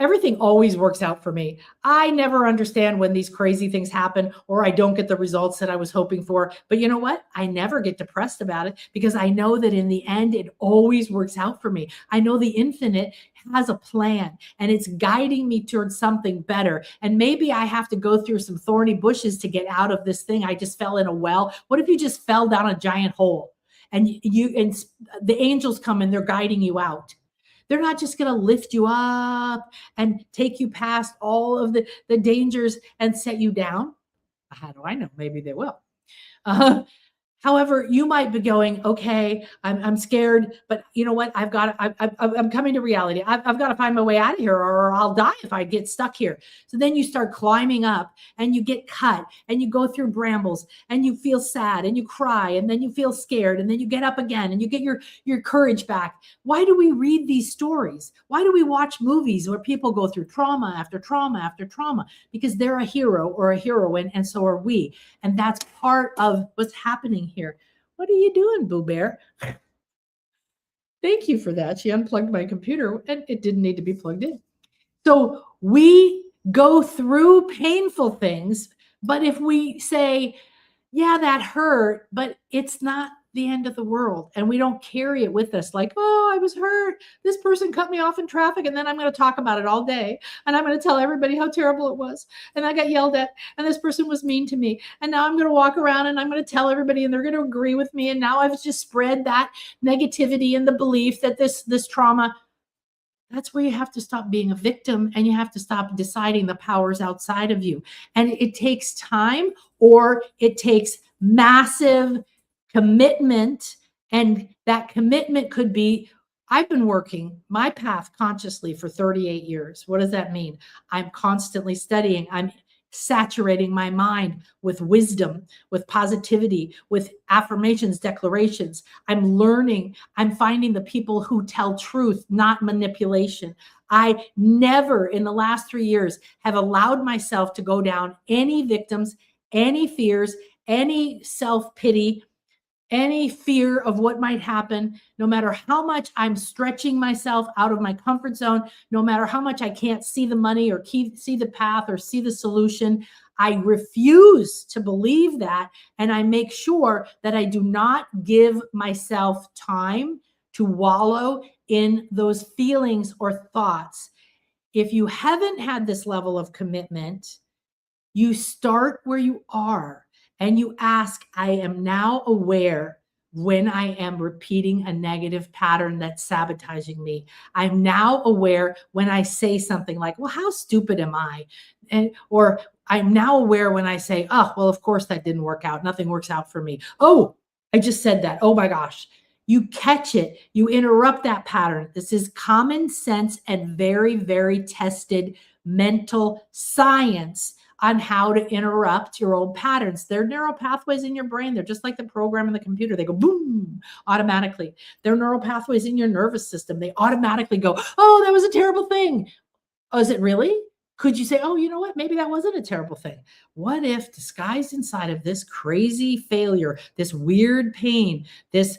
Everything always works out for me. I never understand when these crazy things happen or I don't get the results that I was hoping for. But you know what? I never get depressed about it, because I know that in the end, it always works out for me. I know the infinite has a plan, and it's guiding me towards something better. And maybe I have to go through some thorny bushes to get out of this thing. I just fell in a well. What if you just fell down a giant hole, and the angels come and they're guiding you out? They're not just going to lift you up and take you past all of the dangers and set you down. How do I know? Maybe they will. Uh, However, you might be going, okay, I'm scared, but you know what? I'm coming to reality. I've got to find my way out of here, or I'll die if I get stuck here. So then you start climbing up, and you get cut, and you go through brambles, and you feel sad, and you cry, and then you feel scared, and then you get up again, and you get your courage back. Why do we read these stories? Why do we watch movies where people go through trauma after trauma after trauma? Because they're a hero or a heroine, and so are we. And that's part of what's happening here. What are you doing, Boo Bear? Thank you for that. She unplugged my computer, and it didn't need to be plugged in. So we go through painful things, but if we say, yeah, that hurt, but it's not the end of the world, and we don't carry it with us like, oh, I was hurt. This person cut me off in traffic, and then I'm going to talk about it all day, and I'm going to tell everybody how terrible it was, and I got yelled at, and this person was mean to me, and now I'm going to walk around and I'm going to tell everybody, and they're going to agree with me, and now I've just spread that negativity and the belief that this trauma. That's where you have to stop being a victim, and you have to stop deciding the powers outside of you. And it takes time, or it takes massive commitment. And that commitment could be, I've been working my path consciously for 38 years. What does that mean? I'm constantly studying. I'm saturating my mind with wisdom, with positivity, with affirmations, declarations. I'm learning. I'm finding the people who tell truth, not manipulation. I never in the last 3 years have allowed myself to go down any victims, any fears, any self-pity. any fear of what might happen, no matter how much I'm stretching myself out of my comfort zone, no matter how much I can't see the money or see the path or see the solution, I refuse to believe that. And I make sure that I do not give myself time to wallow in those feelings or thoughts. If you haven't had this level of commitment, you start where you are and you ask, I am now aware when I am repeating a negative pattern that's sabotaging me. I'm now aware when I say something like, well, how stupid am I? Or I'm now aware when I say, oh, well, of course that didn't work out. Nothing works out for me. Oh, I just said that. Oh my gosh. You catch it. You interrupt that pattern. This is common sense and very, very tested mental science on how to interrupt your old patterns. They're neural pathways in your brain. They're just like the program in the computer. They go boom automatically. They're neural pathways in your nervous system. They automatically go, oh, that was a terrible thing. Oh, is it really? Could you say, oh, you know what? Maybe that wasn't a terrible thing. What if disguised inside of this crazy failure, this weird pain, this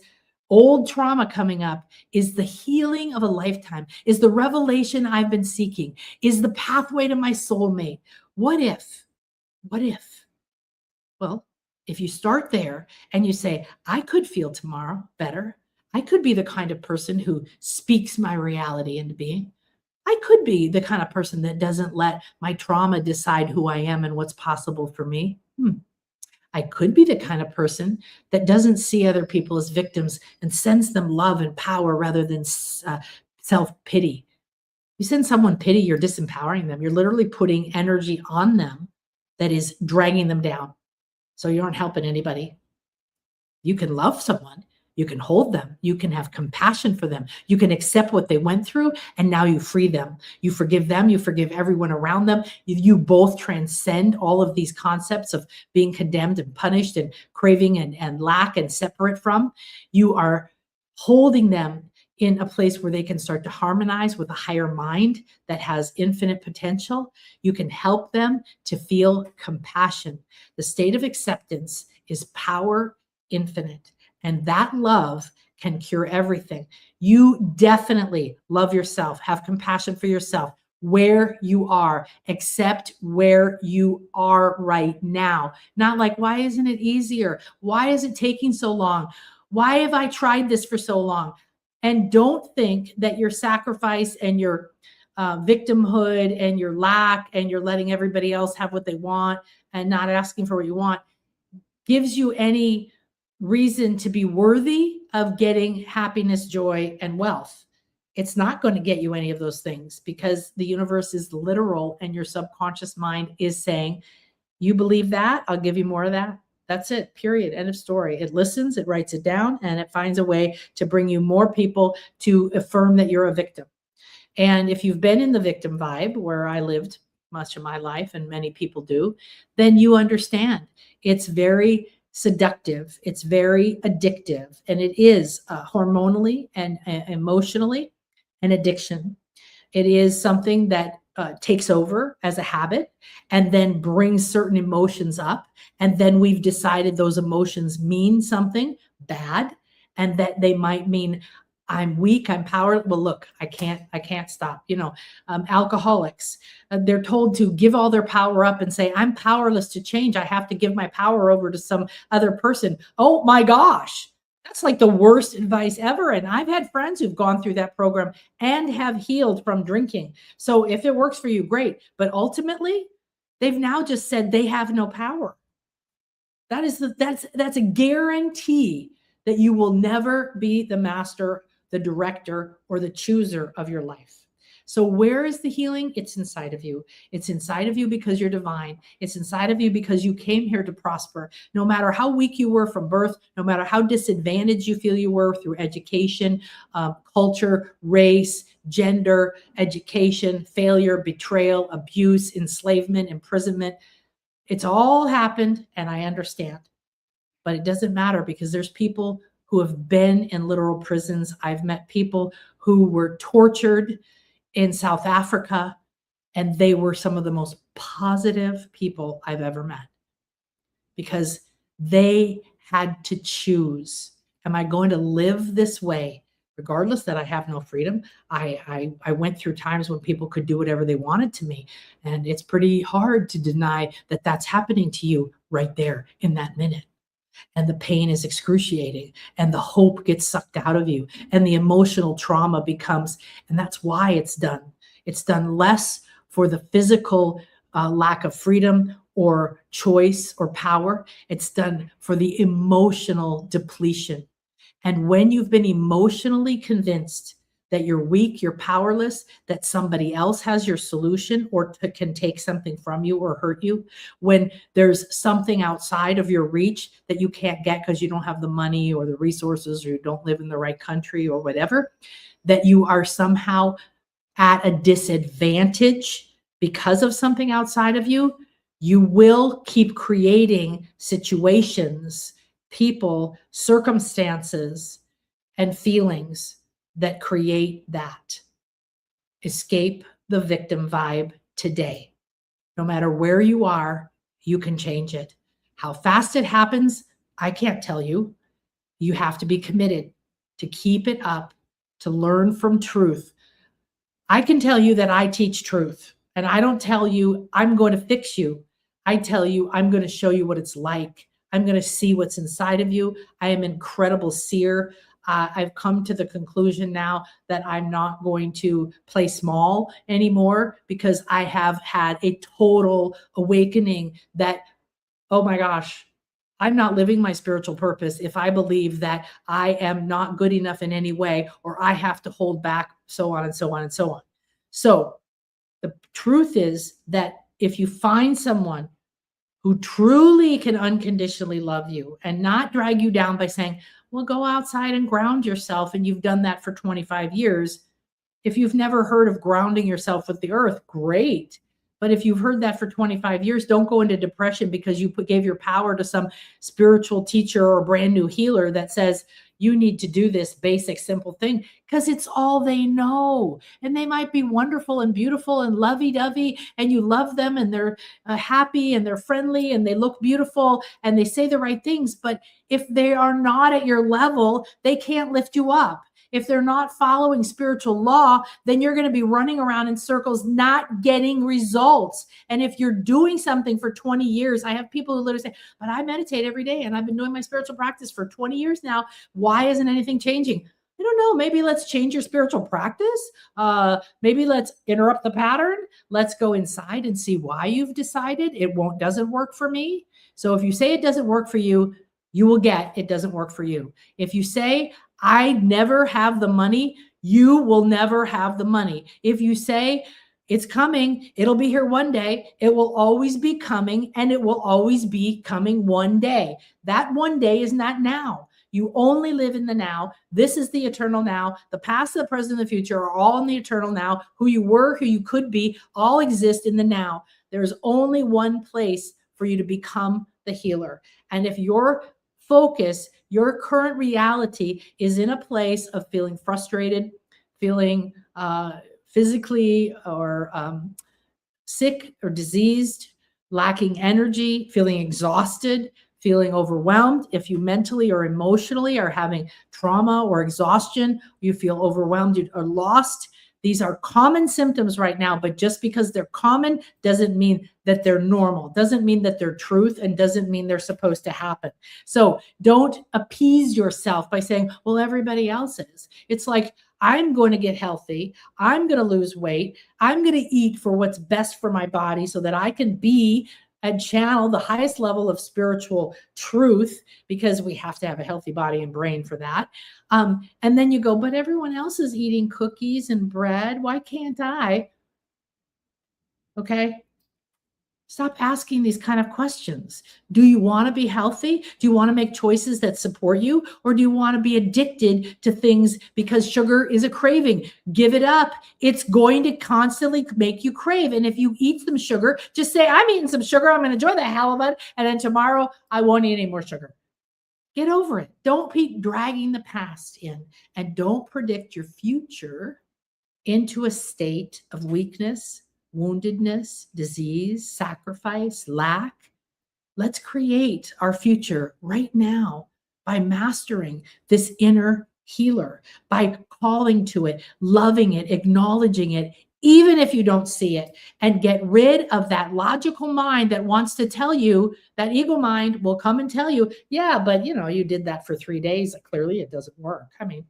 old trauma coming up is the healing of a lifetime, is the revelation I've been seeking, is the pathway to my soulmate? What if? What if? Well, if you start there and you say, I could feel tomorrow better. I could be the kind of person who speaks my reality into being. I could be the kind of person that doesn't let my trauma decide who I am and what's possible for me. I could be the kind of person that doesn't see other people as victims and sends them love and power rather than self-pity. You send someone pity, you're disempowering them. You're literally putting energy on them that is dragging them down. So you aren't helping anybody. You can love someone, you can hold them, you can have compassion for them, you can accept what they went through, and now you free them. You forgive them, you forgive everyone around them. You both transcend all of these concepts of being condemned and punished and craving and lack and separate from. You are holding them in a place where they can start to harmonize with a higher mind that has infinite potential. You can help them to feel compassion. The state of acceptance is power infinite. And that love can cure everything. You definitely love yourself, have compassion for yourself where you are, accept where you are right now. Not like, why isn't it easier? Why is it taking so long? Why have I tried this for so long? And don't think that your sacrifice and your victimhood and your lack and you're letting everybody else have what they want and not asking for what you want gives you any reason to be worthy of getting happiness, joy, and wealth. It's not going to get you any of those things because the universe is literal and your subconscious mind is saying, you believe that, I'll give you more of that. That's it, period, end of story. It listens, it writes it down, and it finds a way to bring you more people to affirm that you're a victim. And if you've been in the victim vibe where I lived much of my life and many people do, then you understand it's very seductive, it's very addictive, and it is hormonally and emotionally an addiction. It is something that takes over as a habit and then brings certain emotions up. And then we've decided those emotions mean something bad and that they might mean I'm weak, I'm powerless. Well, look, I can't stop. Alcoholics, they're told to give all their power up and say, I'm powerless to change. I have to give my power over to some other person. Oh my gosh. That's like the worst advice ever. And I've had friends who've gone through that program and have healed from drinking. So if it works for you, great. But ultimately, they've now just said they have no power. That's a guarantee that you will never be the master, the director, or the chooser of your life. So where is the healing? It's inside of you. It's inside of you because you're divine. It's inside of you because you came here to prosper. No matter how weak you were from birth, no matter how disadvantaged you feel you were through education, culture, race, gender, education, failure, betrayal, abuse, enslavement, imprisonment, it's all happened and I understand. But it doesn't matter because there's people who have been in literal prisons. I've met people who were tortured in South Africa, and they were some of the most positive people I've ever met because they had to choose. Am I going to live this way, regardless that I have no freedom? I went through times when people could do whatever they wanted to me. And it's pretty hard to deny that that's happening to you right there in that minute. And the pain is excruciating, and the hope gets sucked out of you, and the emotional trauma becomes, and that's why it's done. It's done less for the physical lack of freedom or choice or power. It's done for the emotional depletion. And when you've been emotionally convinced that you're weak, you're powerless, that somebody else has your solution or can take something from you or hurt you, when there's something outside of your reach that you can't get because you don't have the money or the resources or you don't live in the right country or whatever, that you are somehow at a disadvantage because of something outside of you, you will keep creating situations, people, circumstances, and feelings that create that. Escape the victim vibe today. No matter where you are, you can change it. How fast it happens, I can't tell you. You have to be committed to keep it up, to learn from truth. I can tell you that I teach truth, and I don't tell you I'm going to fix you. I tell you I'm going to show you what it's like. I'm going to see what's inside of you. I am an incredible seer. I've come to the conclusion now that I'm not going to play small anymore, because I have had a total awakening that, oh my gosh, I'm not living my spiritual purpose if I believe that I am not good enough in any way, or I have to hold back, so on and so on and so on. So the truth is that if you find someone who truly can unconditionally love you and not drag you down by saying, well, go outside and ground yourself, and you've done that for 25 years. If you've never heard of grounding yourself with the earth, great. But if you've heard that for 25 years, don't go into depression because you gave your power to some spiritual teacher or brand new healer that says you need to do this basic, simple thing, because it's all they know. And they might be wonderful and beautiful and lovey-dovey, and you love them, and they're happy and they're friendly and they look beautiful and they say the right things. But if they are not at your level, they can't lift you up. If they're not following spiritual law, then you're going to be running around in circles, not getting results. And if you're doing something for 20 years, I have people who literally say, but I meditate every day and I've been doing my spiritual practice for 20 years now. Why isn't anything changing? I don't know. Maybe let's change your spiritual practice. Maybe let's interrupt the pattern. Let's go inside and see why you've decided doesn't work for me. So if you say it doesn't work for you, you will get it doesn't work for you. If you say, I never have the money, you will never have the money. If you say it's coming, it'll be here one day, it will always be coming, and it will always be coming one day. That one day is not now. You only live in the now. This is the eternal now. The past, the present, and the future are all in the eternal now. Who you were, who you could be, all exist in the now. There's only one place for you to become the healer. And if your focus, your current reality is in a place of feeling frustrated, feeling physically or sick or diseased, lacking energy, feeling exhausted, feeling overwhelmed. If you mentally or emotionally are having trauma or exhaustion, you feel overwhelmed, you are lost. These are common symptoms right now, but just because they're common doesn't mean that they're normal, doesn't mean that they're truth, and doesn't mean they're supposed to happen. So don't appease yourself by saying, well, everybody else is. It's like, I'm going to get healthy. I'm going to lose weight. I'm going to eat for what's best for my body so that I can be and channel the highest level of spiritual truth, because we have to have a healthy body and brain for that. And then you go, but everyone else is eating cookies and bread. Why can't I? Okay. Stop asking these kind of questions. Do you want to be healthy? Do you want to make choices that support you? Or do you want to be addicted to things because sugar is a craving? Give it up. It's going to constantly make you crave. And if you eat some sugar, just say, I'm eating some sugar. I'm going to enjoy the hell of it. And then tomorrow I won't eat any more sugar. Get over it. Don't keep dragging the past in, and don't predict your future into a state of weakness, woundedness, disease, sacrifice, lack. Let's create our future right now by mastering this inner healer, by calling to it, loving it, acknowledging it, even if you don't see it, and get rid of that logical mind that wants to tell you, that ego mind will come and tell you, yeah, but you did that for 3 days. Clearly it doesn't work. I mean,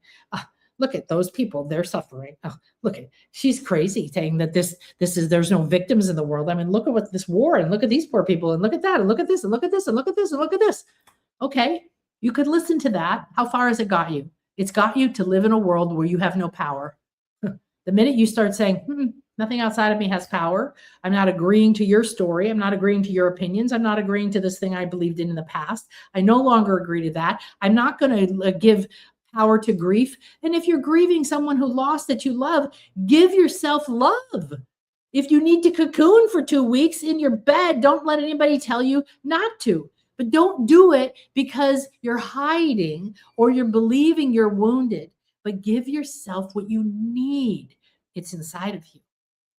look at those people, they're suffering. Oh, look at, she's crazy saying that this is, there's no victims in the world. I mean, look at what this war, and look at these poor people, and look at that, and look at this, and look at this, and look at this, and look at this. Okay, you could listen to that. How far has it got you? It's got you to live in a world where you have no power. The minute you start saying, nothing outside of me has power, I'm not agreeing to your story, I'm not agreeing to your opinions, I'm not agreeing to this thing I believed in the past, I no longer agree to that, I'm not going to give power to grief. And if you're grieving someone who lost that you love, give yourself love. If you need to cocoon for 2 weeks in your bed, don't let anybody tell you not to. But don't do it because you're hiding or you're believing you're wounded. But give yourself what you need. It's inside of you.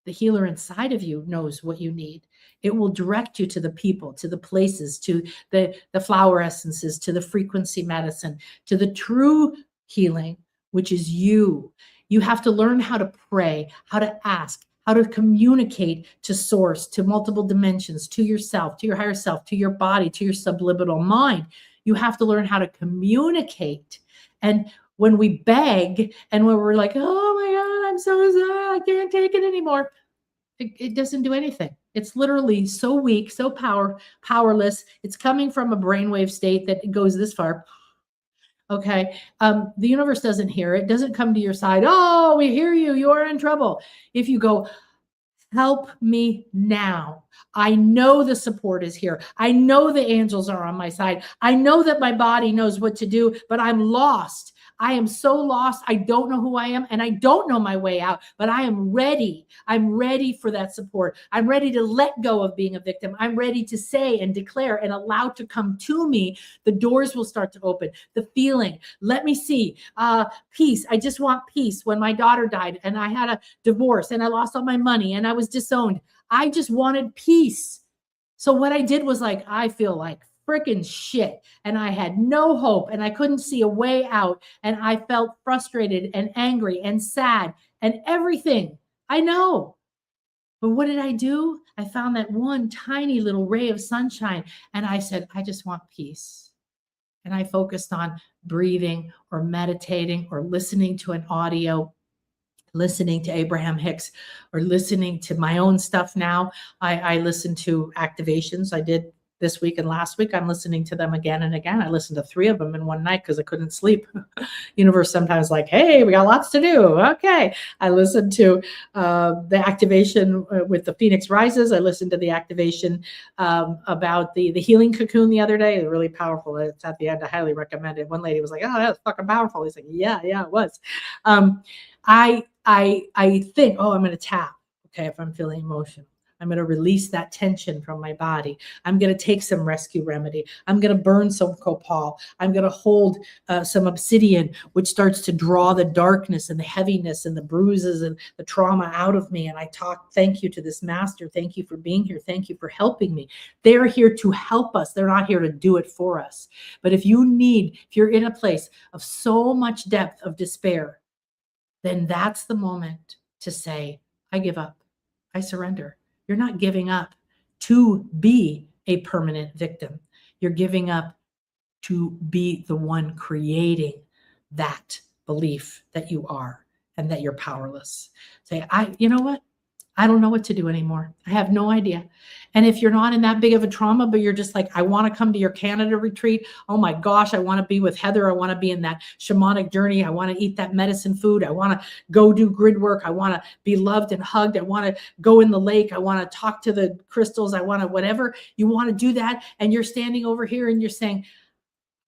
The healer inside of you knows what you need. It will direct you to the people, to the places, to the flower essences, to the frequency medicine, to the true healing, which is you. You have to learn how to pray, how to ask, how to communicate to source, to multiple dimensions, to yourself, to your higher self, to your body, to your subliminal mind. You have to learn how to communicate. And when we beg and when we're like, oh my God, I'm so sad, I can't take it anymore, it doesn't do anything. It's literally so weak, so powerless. It's coming from a brainwave state that goes this far. Okay. The universe doesn't hear it, doesn't come to your side. Oh, we hear you. You are in trouble. If you go, help me now. I know the support is here. I know the angels are on my side. I know that my body knows what to do, but I'm lost. I am so lost. I don't know who I am and I don't know my way out, but I am ready. I'm ready for that support. I'm ready to let go of being a victim. I'm ready to say and declare and allow to come to me. The doors will start to open. The feeling, let me see, peace. I just want peace. When my daughter died and I had a divorce and I lost all my money and I was disowned, I just wanted peace. So what I did was like, I feel like freaking shit. And I had no hope and I couldn't see a way out. And I felt frustrated and angry and sad and everything. I know. But what did I do? I found that one tiny little ray of sunshine. And I said, I just want peace. And I focused on breathing or meditating or listening to an audio, listening to Abraham Hicks, or listening to my own stuff now. I listen to activations. I did this week and last week. I'm listening to them again and again. I listened to 3 of them in one night because I couldn't sleep. Universe sometimes like, hey, we got lots to do. Okay. I listened to the activation with the Phoenix Rises. I listened to the activation about the healing cocoon the other day. It's really powerful. It's at the end. I highly recommend it. One lady was like, oh, that was fucking powerful. He's like, yeah, it was. I think, oh, I'm going to tap. Okay. If I'm feeling emotional, I'm going to release that tension from my body. I'm going to take some rescue remedy. I'm going to burn some copal. I'm going to hold some obsidian, which starts to draw the darkness and the heaviness and the bruises and the trauma out of me. And I talk, thank you to this master. Thank you for being here. Thank you for helping me. They're here to help us. They're not here to do it for us. But if you're in a place of so much depth of despair, then that's the moment to say, I give up. I surrender. You're not giving up to be a permanent victim. You're giving up to be the one creating that belief that you are and that you're powerless. Say, you know what? I don't know what to do anymore. I have no idea. And if you're not in that big of a trauma, but you're just like, I want to come to your Canada retreat. Oh my gosh, I want to be with Heather. I want to be in that shamanic journey. I want to eat that medicine food. I want to go do grid work. I want to be loved and hugged. I want to go in the lake. I want to talk to the crystals. I want to whatever. You want to do that. And you're standing over here and you're saying,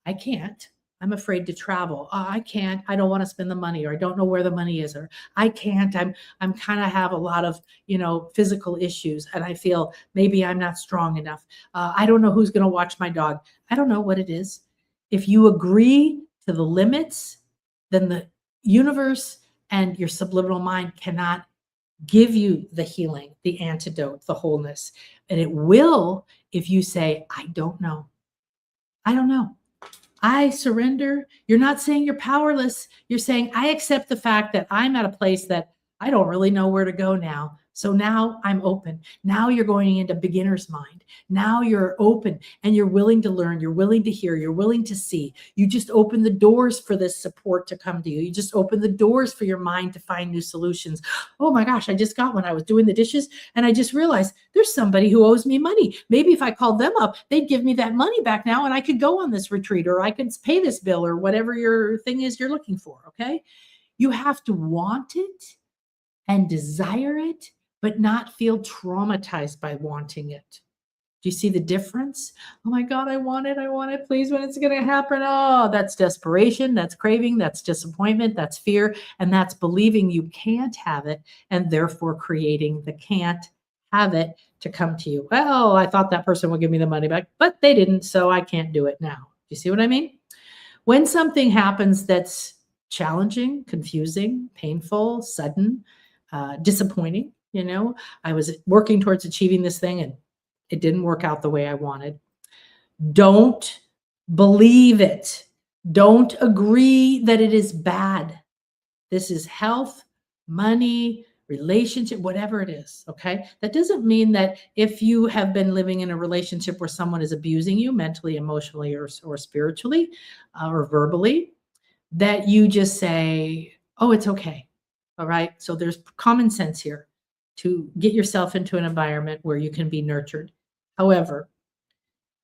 I can't. I'm afraid to travel. I can't. I don't want to spend the money, or I don't know where the money is, or I can't. I'm kind of have a lot of, physical issues, and I feel maybe I'm not strong enough. I don't know who's going to watch my dog. I don't know what it is. If you agree to the limits, then the universe and your subliminal mind cannot give you the healing, the antidote, the wholeness. And it will if you say, I don't know. I don't know. I surrender. You're not saying you're powerless. You're saying, I accept the fact that I'm at a place that I don't really know where to go now. So now I'm open. Now you're going into beginner's mind. Now you're open and you're willing to learn. You're willing to hear. You're willing to see. You just open the doors for this support to come to you. You just open the doors for your mind to find new solutions. Oh my gosh, I just got one. I was doing the dishes and I just realized there's somebody who owes me money. Maybe if I called them up, they'd give me that money back now and I could go on this retreat or I could pay this bill or whatever your thing is you're looking for. Okay. You have to want it and desire it, but not feel traumatized by wanting it. Do you see the difference? Oh my God, I want it. Please, when it's going to happen? Oh, that's desperation. That's craving. That's disappointment. That's fear. And that's believing you can't have it and therefore creating the can't have it to come to you. Well, I thought that person would give me the money back, but they didn't. So I can't do it now. Do you see what I mean? When something happens that's challenging, confusing, painful, sudden, disappointing, I was working towards achieving this thing and it didn't work out the way I wanted. Don't believe it. Don't agree that it is bad. This is health, money, relationship, whatever it is. Okay. That doesn't mean that if you have been living in a relationship where someone is abusing you mentally, emotionally, or spiritually, or verbally, that you just say, oh, it's okay. All right. So there's common sense here to get yourself into an environment where you can be nurtured. However,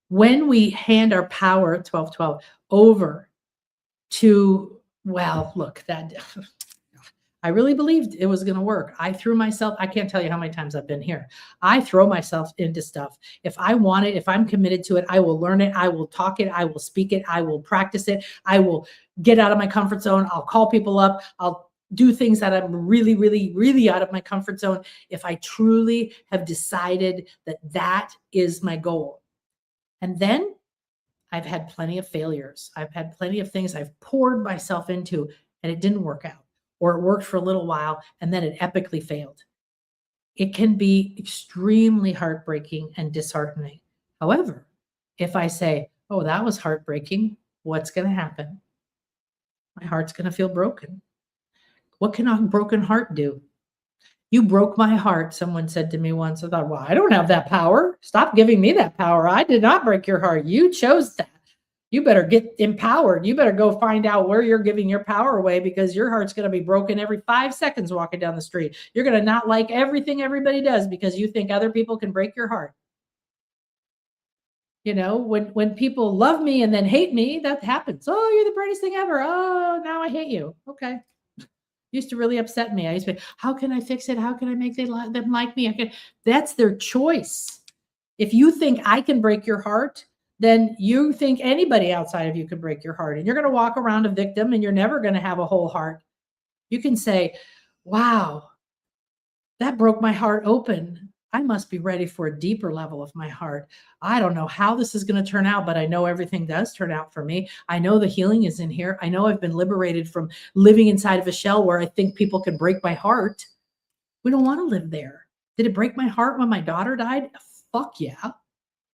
when we hand our power at 1212 over to, well, look, that I really believed it was going to work. I threw myself, I can't tell you how many times I've been here. I throw myself into stuff. If I want it, if I'm committed to it, I will learn it. I will talk it. I will speak it. I will practice it. I will get out of my comfort zone. I'll call people up. I'll do things that I'm really, really, really out of my comfort zone. If I truly have decided that that is my goal. And then I've had plenty of failures. I've had plenty of things I've poured myself into and it didn't work out. Or it worked for a little while and then it epically failed. It can be extremely heartbreaking and disheartening. However, if I say, oh, that was heartbreaking, what's going to happen? My heart's going to feel broken. What can a broken heart do? You broke my heart, someone said to me once. I thought, well, I don't have that power. Stop giving me that power. I did not break your heart. You chose that. You better get empowered. You better go find out where you're giving your power away because your heart's going to be broken every 5 seconds walking down the street. You're going to not like everything everybody does because you think other people can break your heart. When people love me and then hate me, that happens. Oh, you're the brightest thing ever. Oh, now I hate you. Okay. Used to really upset me. I used to be, how can I fix it? How can I make them like me? That's their choice. If you think I can break your heart, then you think anybody outside of you could break your heart. And you're going to walk around a victim and you're never going to have a whole heart. You can say, wow, that broke my heart open. I must be ready for a deeper level of my heart. I don't know how this is going to turn out, but I know everything does turn out for me. I know the healing is in here. I know I've been liberated from living inside of a shell where I think people can break my heart. We don't want to live there. Did it break my heart when my daughter died? Fuck yeah.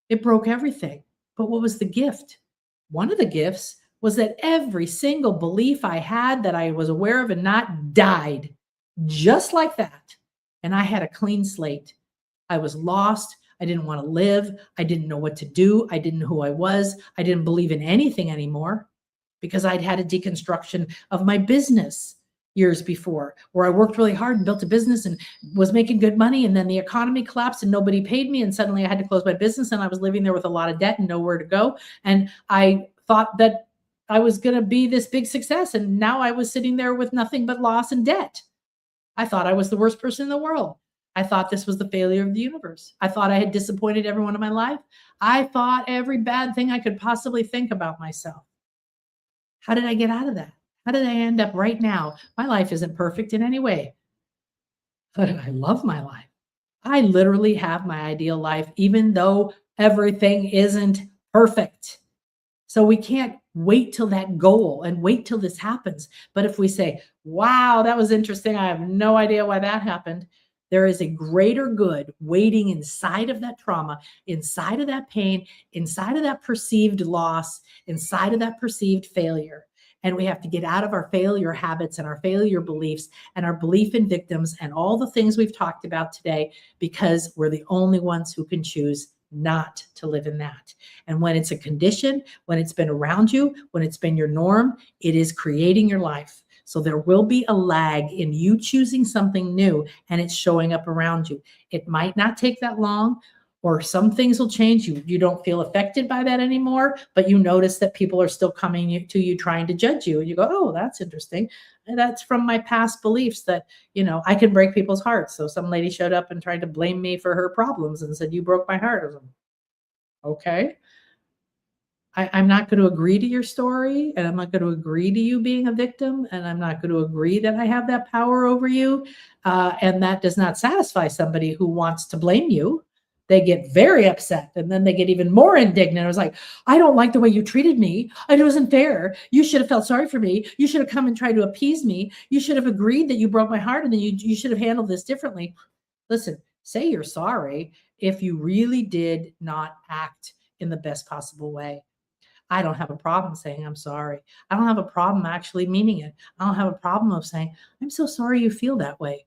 It broke everything. But what was the gift? One of the gifts was that every single belief I had that I was aware of and not died just like that. And I had a clean slate. I was lost. I didn't want to live. I didn't know what to do. I didn't know who I was. I didn't believe in anything anymore because I'd had a deconstruction of my business years before, where I worked really hard and built a business and was making good money. And then the economy collapsed and nobody paid me. And suddenly I had to close my business and I was living there with a lot of debt and nowhere to go. And I thought that I was going to be this big success. And now I was sitting there with nothing but loss and debt. I thought I was the worst person in the world. I thought this was the failure of the universe. I thought I had disappointed everyone in my life. I thought every bad thing I could possibly think about myself. How did I get out of that? How did I end up right now? My life isn't perfect in any way, but I love my life. I literally have my ideal life, even though everything isn't perfect. So we can't wait till that goal and wait till this happens. But if we say, wow, that was interesting. I have no idea why that happened. There is a greater good waiting inside of that trauma, inside of that pain, inside of that perceived loss, inside of that perceived failure. And we have to get out of our failure habits and our failure beliefs and our belief in victims and all the things we've talked about today, because we're the only ones who can choose not to live in that. And when it's a condition, when it's been around you, when it's been your norm, it is creating your life. So there will be a lag in you choosing something new and it's showing up around you. It might not take that long, or some things will change. You don't feel affected by that anymore, but you notice that people are still coming to you trying to judge you. And you go, oh, that's interesting. And that's from my past beliefs that, I can break people's hearts. So some lady showed up and tried to blame me for her problems and said, you broke my heart. I was like, okay. I'm not going to agree to your story, and I'm not going to agree to you being a victim, and I'm not going to agree that I have that power over you. And that does not satisfy somebody who wants to blame you. They get very upset, and then they get even more indignant. I was like, I don't like the way you treated me. It wasn't fair. You should have felt sorry for me. You should have come and tried to appease me. You should have agreed that you broke my heart, and then you should have handled this differently. Listen, say you're sorry if you really did not act in the best possible way. I don't have a problem saying I'm sorry. I don't have a problem actually meaning it. I don't have a problem of saying, I'm so sorry you feel that way.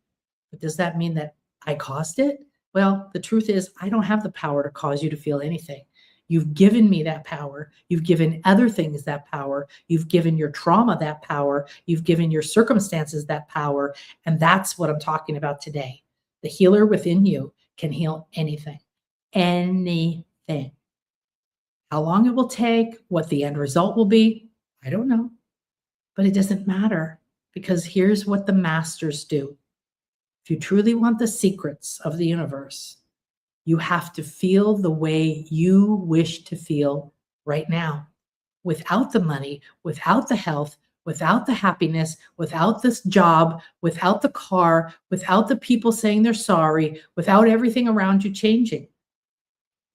But does that mean that I caused it? Well, the truth is, I don't have the power to cause you to feel anything. You've given me that power. You've given other things that power. You've given your trauma that power. You've given your circumstances that power. And that's what I'm talking about today. The healer within you can heal anything. Anything. How long it will take, what the end result will be, I don't know. But it doesn't matter, because here's what the masters do. If you truly want the secrets of the universe, you have to feel the way you wish to feel right now, without the money, without the health, without the happiness, without this job, without the car, without the people saying they're sorry, without everything around you changing.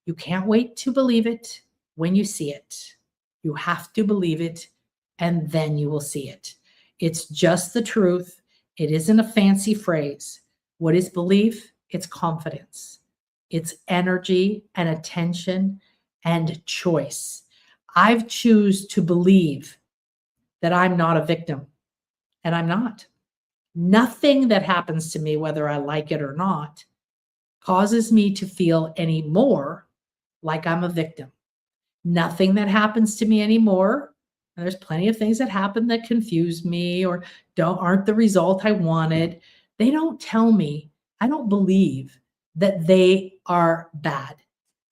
You can't wait to believe it. When you see it, you have to believe it, and then you will see it. It's just the truth. It isn't a fancy phrase. What is belief? It's confidence. It's energy and attention and choice. I've choose to believe that I'm not a victim, and I'm not. Nothing that happens to me, whether I like it or not, causes me to feel any more like I'm a victim. Nothing that happens to me anymore, and there's plenty of things that happen that confuse me or aren't the result I wanted. They don't tell me, I don't believe that they are bad.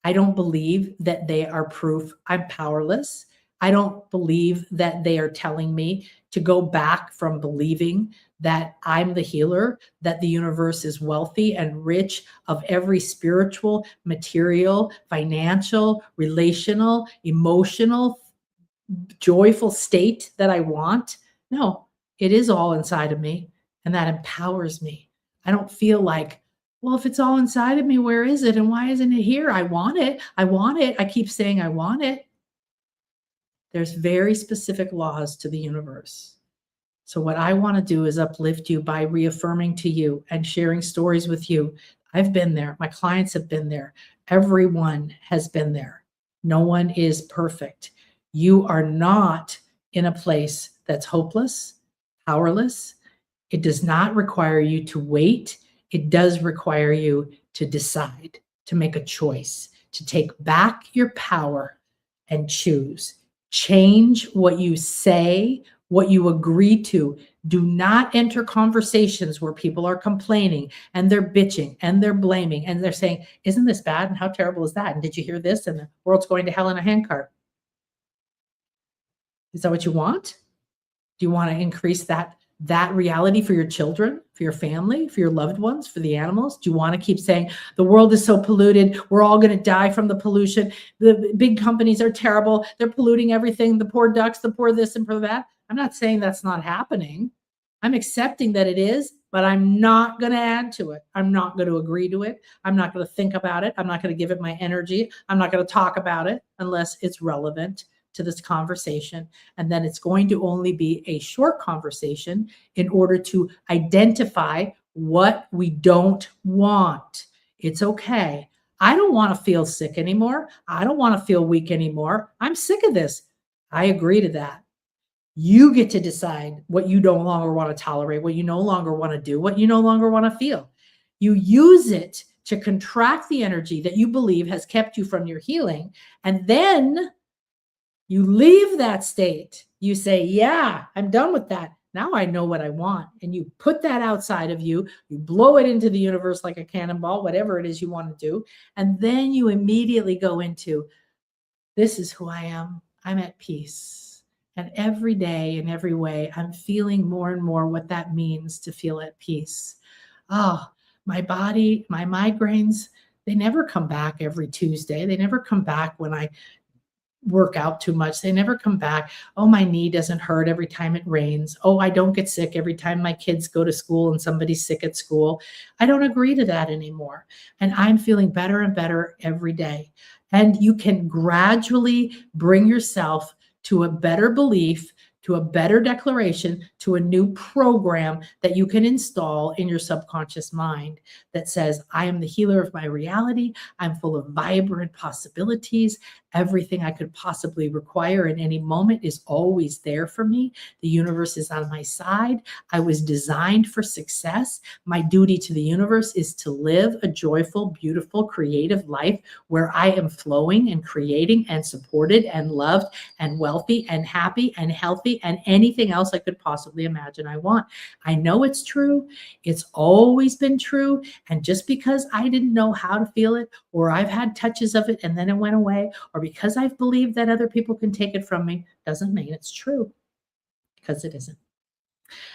I don't believe that they are proof I'm powerless. I don't believe that they are telling me to go back from believing that I'm the healer, that the universe is wealthy and rich of every spiritual, material, financial, relational, emotional, joyful state that I want. No, it is all inside of me, and that empowers me. I don't feel like, well, if it's all inside of me, where is it? And why isn't it here? I want it. I want it. I keep saying I want it. There's very specific laws to the universe. So what I want to do is uplift you by reaffirming to you and sharing stories with you. I've been there. My clients have been there. Everyone has been there. No one is perfect. You are not in a place that's hopeless, powerless. It does not require you to wait. It does require you to decide, to make a choice, to take back your power and choose. Change what you say, what you agree to. Do not enter conversations where people are complaining and they're bitching and they're blaming and they're saying, isn't this bad? And how terrible is that? And did you hear this? And the world's going to hell in a handcart. Is that what you want? Do you want to increase that reality for your children, for your family, for your loved ones, for the animals? Do you want to keep saying the world is so polluted, we're all going to die from the pollution, the big companies are terrible, they're polluting everything, the poor ducks, the poor this and poor that? I'm not saying that's not happening. I'm accepting that it is, but I'm not going to add to it. I'm not going to agree to it. I'm not going to think about it. I'm not going to give it my energy. I'm not going to talk about it unless it's relevant to this conversation. And then it's going to only be a short conversation in order to identify what we don't want. It's okay. I don't want to feel sick anymore. I don't want to feel weak anymore. I'm sick of this. I agree to that. You get to decide what you no longer want to tolerate, what you no longer want to do, what you no longer want to feel. You use it to contract the energy that you believe has kept you from your healing. And then you leave that state. You say, yeah, I'm done with that. Now I know what I want. And you put that outside of you. You blow it into the universe like a cannonball, whatever it is you want to do. And then you immediately go into, this is who I am. I'm at peace. And every day in every way, I'm feeling more and more what that means to feel at peace. Oh, my body, my migraines, they never come back every Tuesday. They never come back when I work out too much. They never come back. Oh, my knee doesn't hurt every time it rains. Oh, I don't get sick every time my kids go to school and somebody's sick at school. I don't agree to that anymore. And I'm feeling better and better every day. And you can gradually bring yourself to a better belief, to a better declaration, to a new program that you can install in your subconscious mind that says, I am the healer of my reality. I'm full of vibrant possibilities. Everything I could possibly require in any moment is always there for me. The universe is on my side. I was designed for success. My duty to the universe is to live a joyful, beautiful, creative life where I am flowing and creating and supported and loved and wealthy and happy and healthy and anything else I could possibly imagine I want. I know it's true. It's always been true. And just because I didn't know how to feel it, or I've had touches of it and then it went away, or because I've believed that other people can take it from me, doesn't mean it's true, because it isn't.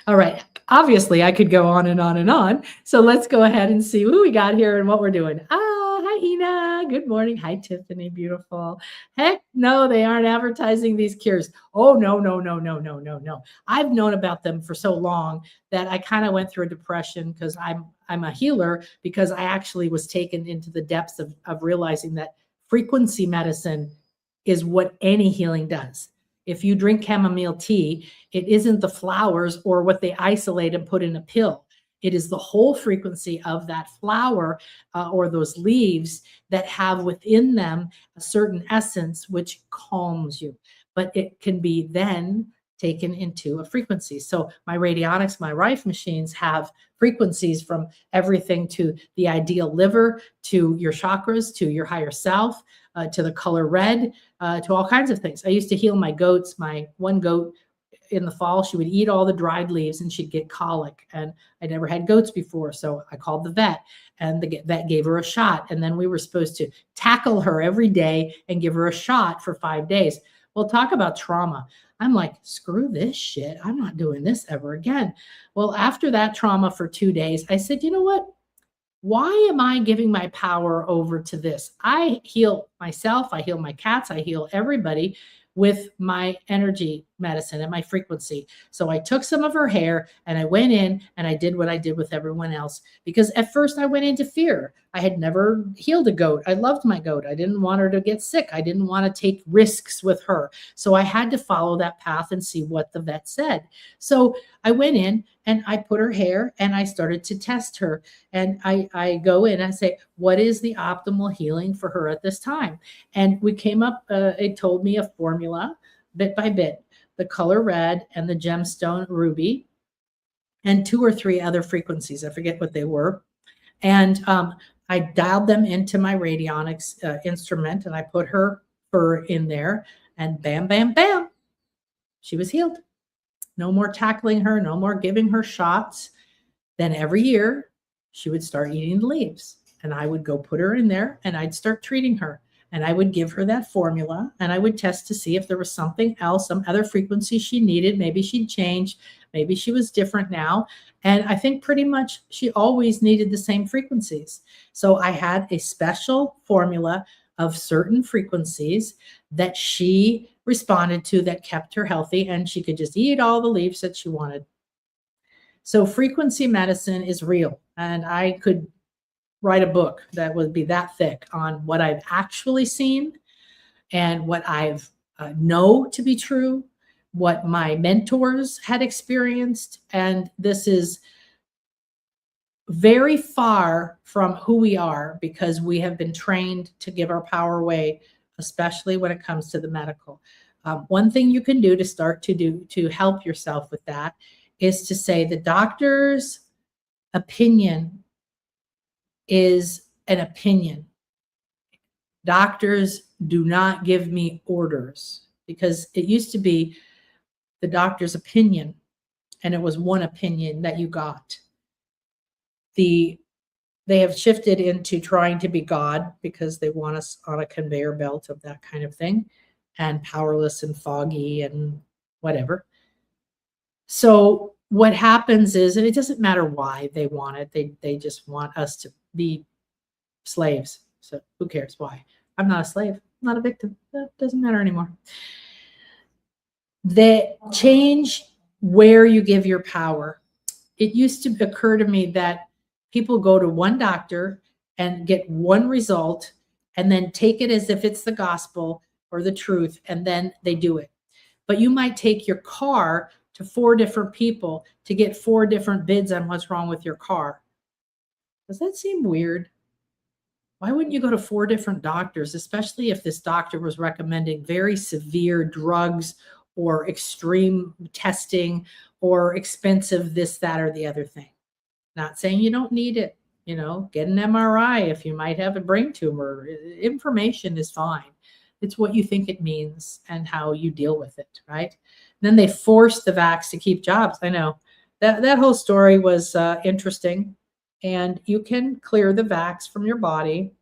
All right. Obviously, I could go on and on and on. So let's go ahead and see who we got here and what we're doing. Hi, Ina. Good morning. Hi, Tiffany. Beautiful. Heck no, they aren't advertising these cures. Oh, no, no, no, no, no, no, no. I've known about them for so long that I kind of went through a depression because I'm a healer, because I actually was taken into the depths of realizing that frequency medicine is what any healing does. If you drink chamomile tea, it isn't the flowers or what they isolate and put in a pill. It is the whole frequency of that flower or those leaves that have within them a certain essence which calms you. But it can be then taken into a frequency. So my radionics, my Rife machines have frequencies from everything to the ideal liver, to your chakras, to your higher self, to the color red, to all kinds of things. I used to heal my goats. My one goat in the fall, she would eat all the dried leaves and she'd get colic. And I never had goats before. So I called the vet, and the vet gave her a shot. And then we were supposed to tackle her every day and give her a shot for 5 days. Well, talk about trauma. I'm like, screw this shit. I'm not doing this ever again. Well, after that trauma for 2 days, I said, you know what? Why am I giving my power over to this? I heal myself. I heal my cats. I heal everybody with my energy medicine and my frequency. So I took some of her hair and I went in and I did what I did with everyone else, because at first I went into fear. I had never healed a goat. I loved my goat. I didn't want her to get sick. I didn't want to take risks with her. So I had to follow that path and see what the vet said. So I went in and I put her hair and I started to test her. And I go in and I say, what is the optimal healing for her at this time? And we came up, it told me a formula bit by bit, the color red and the gemstone ruby, and 2 or 3 other frequencies. I forget what they were. And I dialed them into my radionics instrument and I put her fur in there, and bam, bam, bam, she was healed. No more tackling her, no more giving her shots. Then every year she would start eating the leaves, and I would go put her in there and I'd start treating her. And I would give her that formula and I would test to see if there was something else, some other frequency she needed. Maybe she'd changed. Maybe she was different now. And I think pretty much she always needed the same frequencies. So I had a special formula of certain frequencies that she responded to that kept her healthy, and she could just eat all the leaves that she wanted. So frequency medicine is real. And I could write a book that would be that thick on what I've actually seen and what I've know to be true, what my mentors had experienced. And this is very far from who we are because we have been trained to give our power away, especially when it comes to the medical. One thing you can do to start to do to help yourself with that is to say the doctor's opinion is an opinion. Doctors do not give me orders, because it used to be the doctor's opinion, and it was one opinion that you got. They have shifted into trying to be God because they want us on a conveyor belt of that kind of thing, and powerless and foggy and whatever. So what happens is, and it doesn't matter why they want it, they just want us to be slaves. So who cares why? I'm not a slave. I'm not a victim. That doesn't matter anymore. They change where you give your power. It used to occur to me that people go to one doctor and get one result and then take it as if it's the gospel or the truth, and then they do it. But you might take your car to 4 different people to get 4 different bids on what's wrong with your car. Does that seem weird? Why wouldn't you go to 4 different doctors, especially if this doctor was recommending very severe drugs or extreme testing or expensive this, that, or the other thing? Not saying you don't need it. Get an MRI if you might have a brain tumor. Information is fine. It's what you think it means and how you deal with it, right? Then they force the vax to keep jobs. I know that whole story was interesting, and you can clear the vax from your body,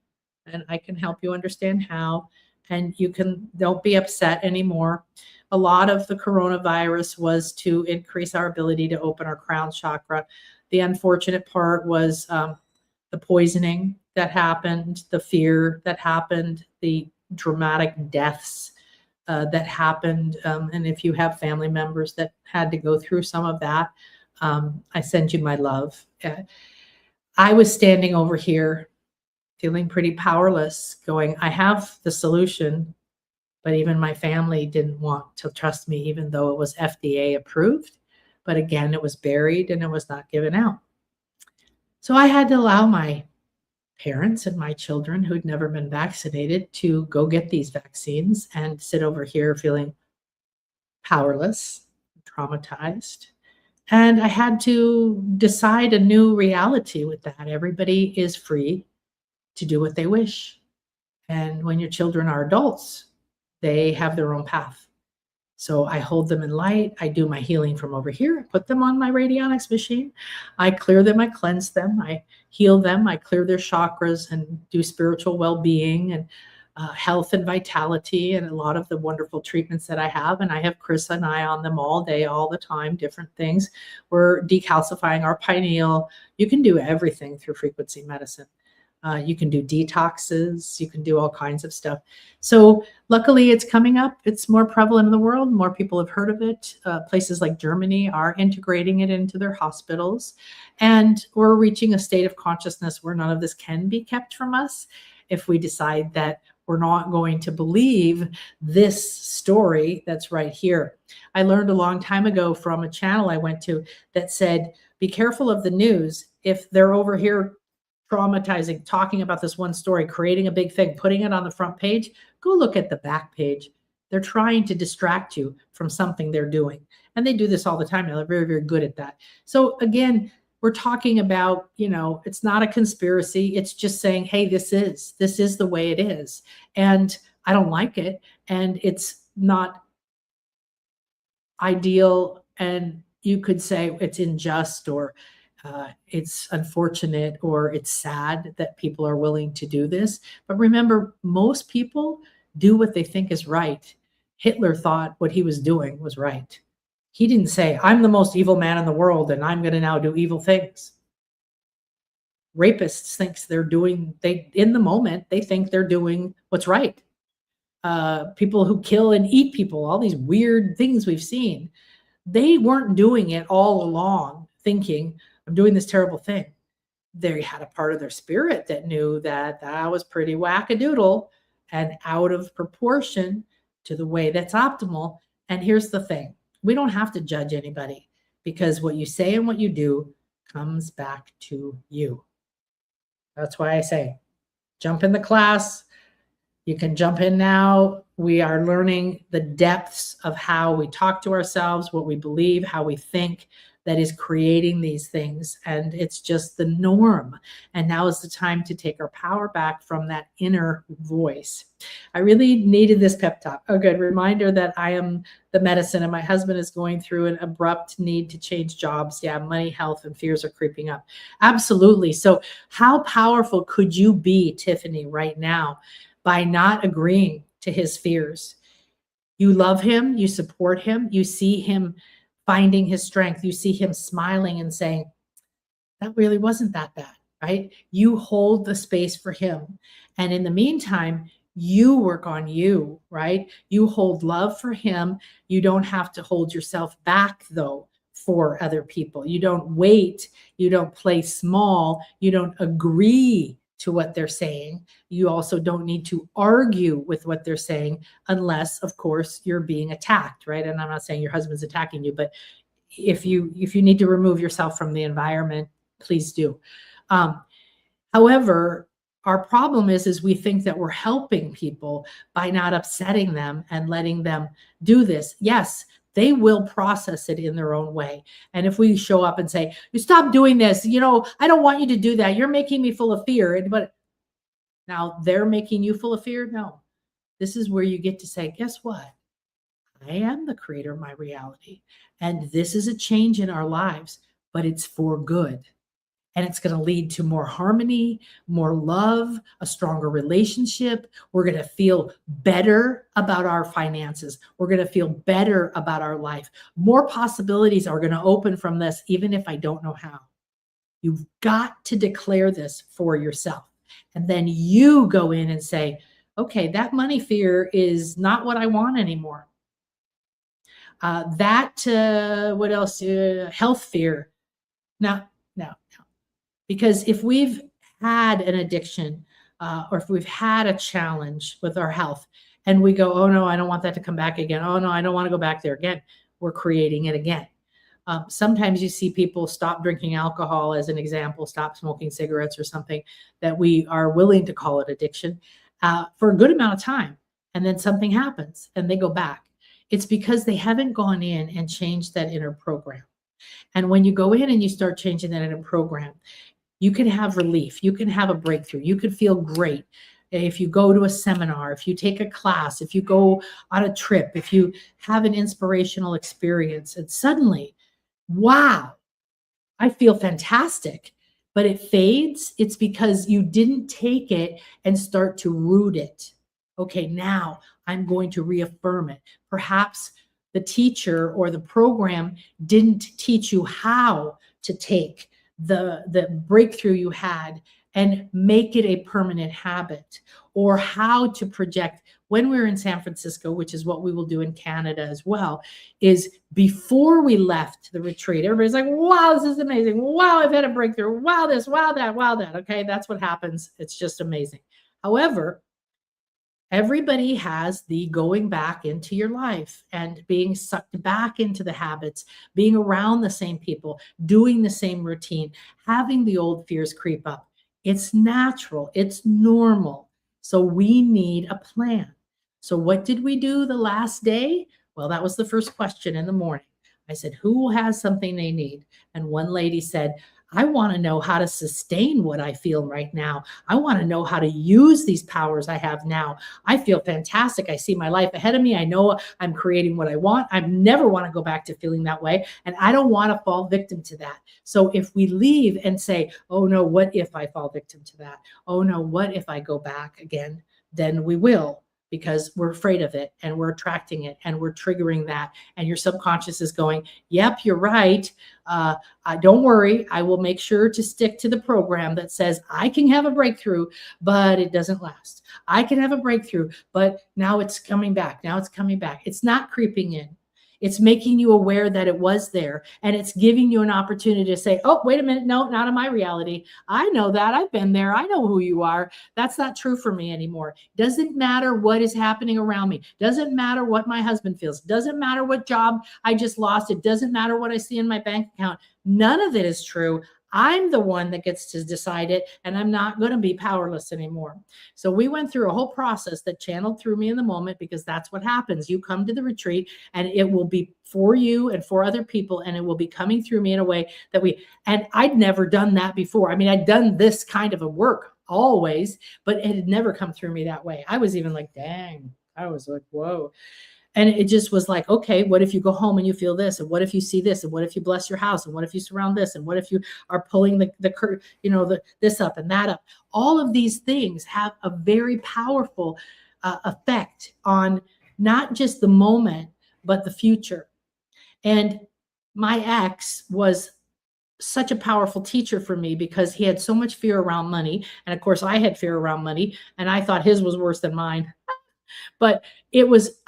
and I can help you understand how, and don't be upset anymore. A lot of the coronavirus was to increase our ability to open our crown chakra. The unfortunate part was the poisoning that happened, the fear that happened, the dramatic deaths that happened. And if you have family members that had to go through some of that, I send you my love. I was standing over here feeling pretty powerless, going, I have the solution, but even my family didn't want to trust me, even though it was FDA approved. But again, it was buried and it was not given out. So I had to allow my parents and my children who'd never been vaccinated to go get these vaccines and sit over here feeling powerless, traumatized. And I had to decide a new reality with that. Everybody is free to do what they wish. And when your children are adults, they have their own path. So I hold them in light. I do my healing from over here, put them on my radionics machine. I clear them, I cleanse them, I heal them, I clear their chakras and do spiritual well-being and health and vitality and a lot of the wonderful treatments that I have. And I have Chris and I on them all day, all the time, different things. We're decalcifying our pineal. You can do everything through frequency medicine. You can do detoxes. You can do all kinds of stuff. So luckily it's coming up. It's more prevalent in the world. More people have heard of it. Places like Germany are integrating it into their hospitals. And we're reaching a state of consciousness where none of this can be kept from us if we decide that we're not going to believe this story that's right here. I learned a long time ago from a channel I went to that said, be careful of the news. If they're over here traumatizing, talking about this one story, creating a big thing, putting it on the front page, go look at the back page. They're trying to distract you from something they're doing. And they do this all the time. They're very, very good at that. So again, we're talking about, it's not a conspiracy. It's just saying, hey, this is the way it is. And I don't like it. And it's not ideal. And you could say it's unjust, or it's unfortunate, or it's sad that people are willing to do this. But remember, most people do what they think is right. Hitler thought what he was doing was right. He didn't say, I'm the most evil man in the world and I'm going to now do evil things. Rapists thinks in the moment, they think they're doing what's right. People who kill and eat people, all these weird things we've seen, they weren't doing it all along thinking, I'm doing this terrible thing. They had a part of their spirit that knew that that was pretty wackadoodle and out of proportion to the way that's optimal. And here's the thing. We don't have to judge anybody, because what you say and what you do comes back to you. That's why I say, jump in the class. You can jump in now. We are learning the depths of how we talk to ourselves, what we believe, how we think, that is creating these things. And it's just the norm. And now is the time to take our power back from that inner voice. I really needed this pep talk. A good reminder that I am the medicine, and my husband is going through an abrupt need to change jobs. Yeah, money, health, and fears are creeping up. Absolutely. So how powerful could you be, Tiffany, right now, by not agreeing to his fears? You love him, you support him, you see him finding his strength, you see him smiling and saying, that really wasn't that bad, right? You hold the space for him. And in the meantime, you work on you, right? You hold love for him. You don't have to hold yourself back, though, for other people. You don't wait. You don't play small. You don't agree to what they're saying. You also don't need to argue with what they're saying unless, of course, you're being attacked, right? And I'm not saying your husband's attacking you, but if you need to remove yourself from the environment, please do. However, our problem is we think that we're helping people by not upsetting them and letting them do this. Yes, they will process it in their own way. And if we show up and say, you stop doing this, I don't want you to do that. You're making me full of fear. But now they're making you full of fear? No. This is where you get to say, guess what? I am the creator of my reality. And this is a change in our lives, but it's for good. And it's going to lead to more harmony, more love, a stronger relationship. We're going to feel better about our finances. We're going to feel better about our life. More possibilities are going to open from this, even if I don't know how. You've got to declare this for yourself. And then you go in and say, okay, that money fear is not what I want anymore. What else? Health fear. No. Because if we've had an addiction or if we've had a challenge with our health and we go, oh no, I don't want that to come back again. Oh no, I don't want to go back there again. We're creating it again. Sometimes you see people stop drinking alcohol, as an example, stop smoking cigarettes or something that we are willing to call it addiction for a good amount of time. And then something happens and they go back. It's because they haven't gone in and changed that inner program. And when you go in and you start changing that inner program, you can have relief. You can have a breakthrough. You can feel great. If you go to a seminar, if you take a class, if you go on a trip, if you have an inspirational experience, and suddenly, wow, I feel fantastic. But it fades. It's because you didn't take it and start to root it. Okay, now I'm going to reaffirm it. Perhaps the teacher or the program didn't teach you how to take the breakthrough you had and make it a permanent habit, or how to project. When we're in San Francisco, which is what we will do in Canada as well, is before we left the retreat, everybody's like, wow, this is amazing. Wow, I've had a breakthrough. Wow, this, wow, that, wow, that. Okay, that's what happens. It's just amazing. However, everybody has the going back into your life and being sucked back into the habits, being around the same people, doing the same routine, having the old fears creep up. It's natural. It's normal. So we need a plan. So what did we do the last day? Well, that was the first question in the morning. I said, who has something they need? And one lady said, I want to know how to sustain what I feel right now. I want to know how to use these powers I have now. I feel fantastic. I see my life ahead of me. I know I'm creating what I want. I never want to go back to feeling that way. And I don't want to fall victim to that. So if we leave and say, oh no, what if I fall victim to that? Oh no, what if I go back again? Then we will. Because we're afraid of it and we're attracting it and we're triggering that. And your subconscious is going, yep, you're right. Don't worry. I will make sure to stick to the program that says I can have a breakthrough, but it doesn't last. I can have a breakthrough, but now it's coming back. Now it's coming back. It's not creeping in. It's making you aware that it was there, and it's giving you an opportunity to say, oh, wait a minute. No, not in my reality. I know that. I've been there. I know who you are. That's not true for me anymore. Doesn't matter what is happening around me. Doesn't matter what my husband feels. Doesn't matter what job I just lost. It doesn't matter what I see in my bank account. None of it is true. I'm the one that gets to decide it, and I'm not going to be powerless anymore. So we went through a whole process that channeled through me in the moment, because that's what happens. You come to the retreat and it will be for you and for other people, and it will be coming through me in a way that and I'd never done that before. I mean, I'd done this kind of a work always, but it had never come through me that way. I was even like, dang, I was like, whoa. And it just was like, okay, what if you go home and you feel this? And what if you see this? And what if you bless your house? And what if you surround this? And what if you are pulling this up and that up? All of these things have a very powerful effect on not just the moment, but the future. And my ex was such a powerful teacher for me, because he had so much fear around money. And of course, I had fear around money, and I thought his was worse than mine. But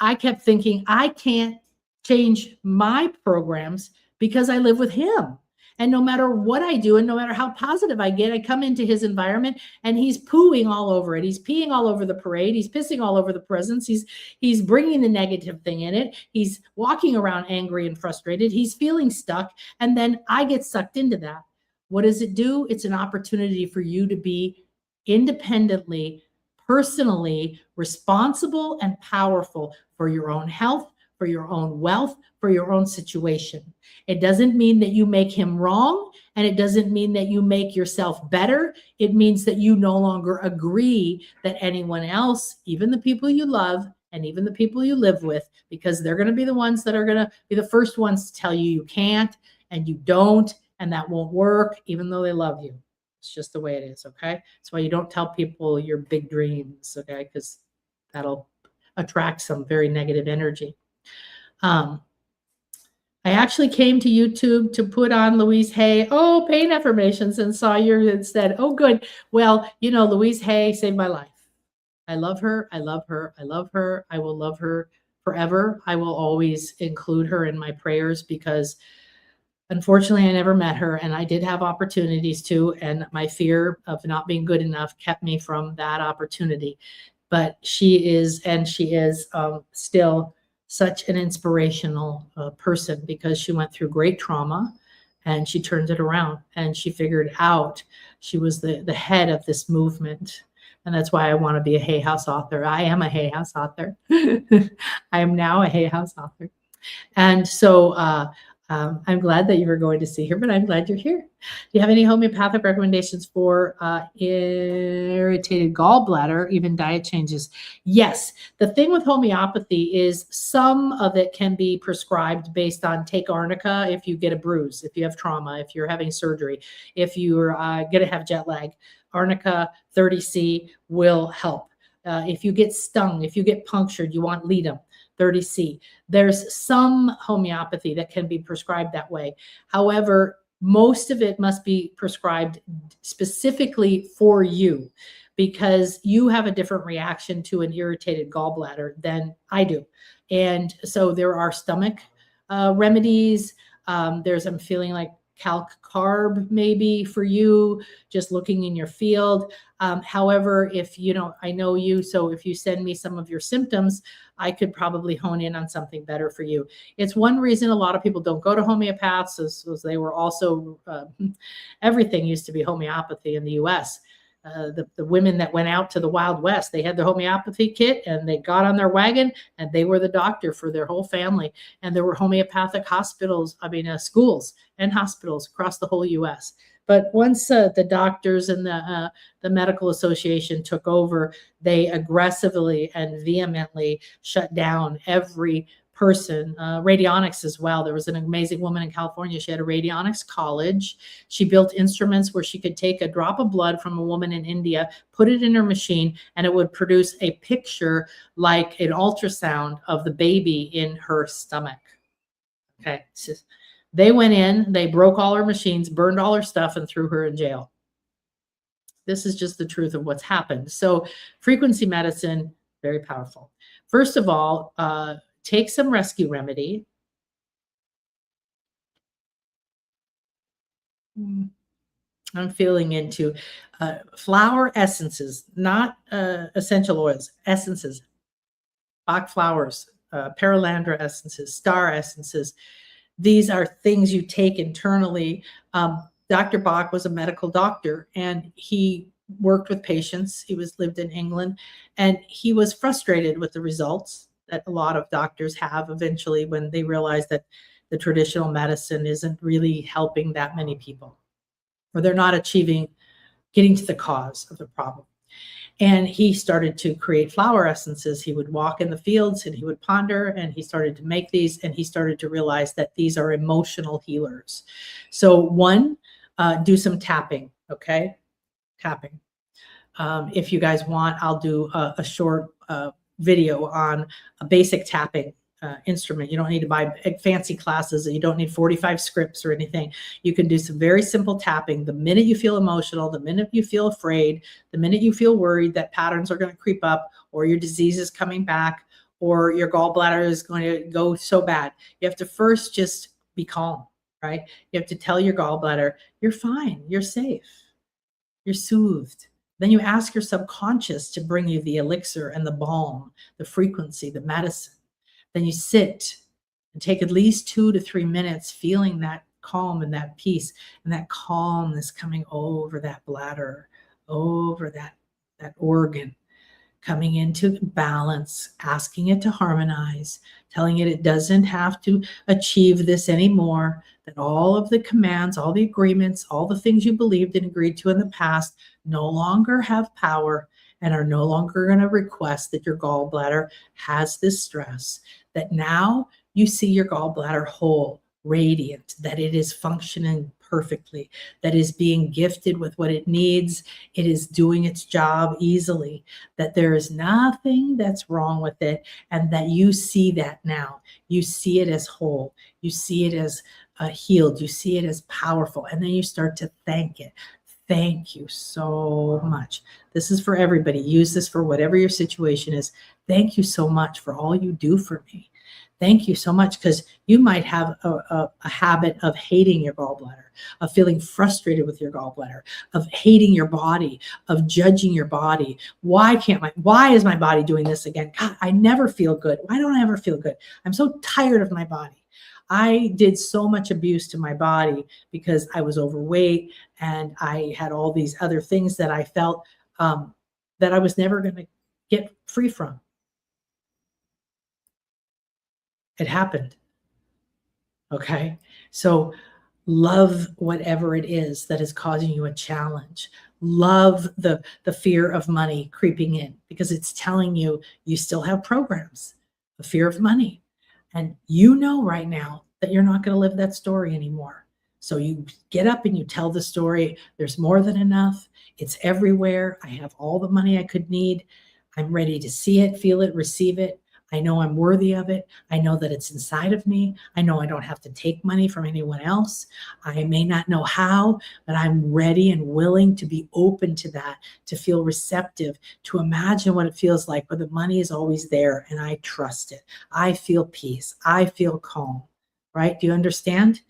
I kept thinking, I can't change my programs because I live with him. And no matter what I do, and no matter how positive I get, I come into his environment and he's pooing all over it. He's peeing all over the parade. He's pissing all over the presents. He's bringing the negative thing in it. He's walking around angry and frustrated. He's feeling stuck. And then I get sucked into that. What does it do? It's an opportunity for you to be independently, personally responsible and powerful for your own health, for your own wealth, for your own situation. It doesn't mean that you make him wrong, and it doesn't mean that you make yourself better. It means that you no longer agree that anyone else, even the people you love and even the people you live with, because they're going to be the ones that are going to be the first ones to tell you you can't and you don't, and that won't work, even though they love you. It's just the way it is, okay? That's why you don't tell people your big dreams, okay? Because that'll attract some very negative energy. I actually came to YouTube to put on Louise Hay, pain affirmations, and saw yours and said, oh, good. Well, Louise Hay saved my life. I love her. I love her. I love her. I will love her forever. I will always include her in my prayers, because unfortunately, I never met her, and I did have opportunities to, and my fear of not being good enough kept me from that opportunity. But she is still such an inspirational person, because she went through great trauma and she turned it around, and she figured out she was the head of this movement. And that's why I want to be a Hay House author. I am a Hay House author. I am now a Hay House author. And so I'm glad that you were going to see her, but I'm glad you're here. Do you have any homeopathic recommendations for irritated gallbladder, even diet changes? Yes. The thing with homeopathy is some of it can be prescribed based on take arnica if you get a bruise, if you have trauma, if you're having surgery, if you're going to have jet lag. Arnica 30C will help. If you get stung, if you get punctured, you want Ledum 30C. There's some homeopathy that can be prescribed that way. However, most of it must be prescribed specifically for you, because you have a different reaction to an irritated gallbladder than I do. And so there are stomach remedies. I'm feeling like calc carb maybe for you, just looking in your field. However, if I know you, so if you send me some of your symptoms, I could probably hone in on something better for you. It's one reason a lot of people don't go to homeopaths, is they were also, everything used to be homeopathy in the US. The women that went out to the Wild West, they had their homeopathy kit and they got on their wagon and they were the doctor for their whole family. And there were homeopathic schools and hospitals across the whole US. But once the doctors and the medical association took over, they aggressively and vehemently shut down every person, radionics as well. There was an amazing woman in California. She had a radionics college. She built instruments where she could take a drop of blood from a woman in India, put it in her machine, and it would produce a picture like an ultrasound of the baby in her stomach. Okay. They went in, they broke all her machines, burned all her stuff, and threw her in jail. This is just the truth of what's happened. So frequency medicine, very powerful. First of all, take some rescue remedy. I'm feeling into flower essences, not essential oils, essences, Bach flowers, paralandra essences, star essences. These are things you take internally. Dr. Bach was a medical doctor, and he worked with patients. He was lived in England, and he was frustrated with the results that a lot of doctors have eventually when they realize that the traditional medicine isn't really helping that many people, or they're not achieving getting to the cause of the problem. And he started to create flower essences. He would walk in the fields and he would ponder, and he started to make these, and he started to realize that these are emotional healers. So one, do some tapping, okay? Tapping. If you guys want, I'll do a short video on a basic tapping instrument. You don't need to buy fancy classes. You don't need 45 scripts or anything. You can do some very simple tapping. The minute you feel emotional, the minute you feel afraid, the minute you feel worried that patterns are going to creep up, or your disease is coming back, or your gallbladder is going to go so bad, you have to first just be calm, right? You have to tell your gallbladder, you're fine, you're safe, you're soothed. Then you ask your subconscious to bring you the elixir and the balm, the frequency, the medicine. Then you sit and take at least 2 to 3 minutes feeling that calm and that peace and that calmness coming over that bladder, over that organ, coming into balance, asking it to harmonize, telling it doesn't have to achieve this anymore, that all of the commands, all the agreements, all the things you believed and agreed to in the past no longer have power and are no longer going to request that your gallbladder has this stress, that now you see your gallbladder whole, radiant, that it is functioning perfectly, that is being gifted with what it needs. It is doing its job easily, that there is nothing that's wrong with it, and that you see that now. You see it as whole. You see it as healed. You see it as powerful. And then you start to thank it. Thank you so much. This is for everybody. Use this for whatever your situation is. Thank you so much for all you do for me. Thank you so much, because you might have a habit of hating your gallbladder, of feeling frustrated with your gallbladder, of hating your body, of judging your body. Why is my body doing this again? God, I never feel good. Why don't I ever feel good? I'm so tired of my body. I did so much abuse to my body because I was overweight and I had all these other things that I felt that I was never going to get free from. It happened. Okay. So love whatever it is that is causing you a challenge. Love the fear of money creeping in, because it's telling you you still have programs, the fear of money. And you know right now that you're not going to live that story anymore. So you get up and you tell the story. There's more than enough. It's everywhere. I have all the money I could need. I'm ready to see it, feel it, receive it. I know I'm worthy of it. I know that it's inside of me. I know I don't have to take money from anyone else. I may not know how, but I'm ready and willing to be open to that, to feel receptive, to imagine what it feels like, where the money is always there and I trust it. I feel peace. I feel calm, right? Do you understand?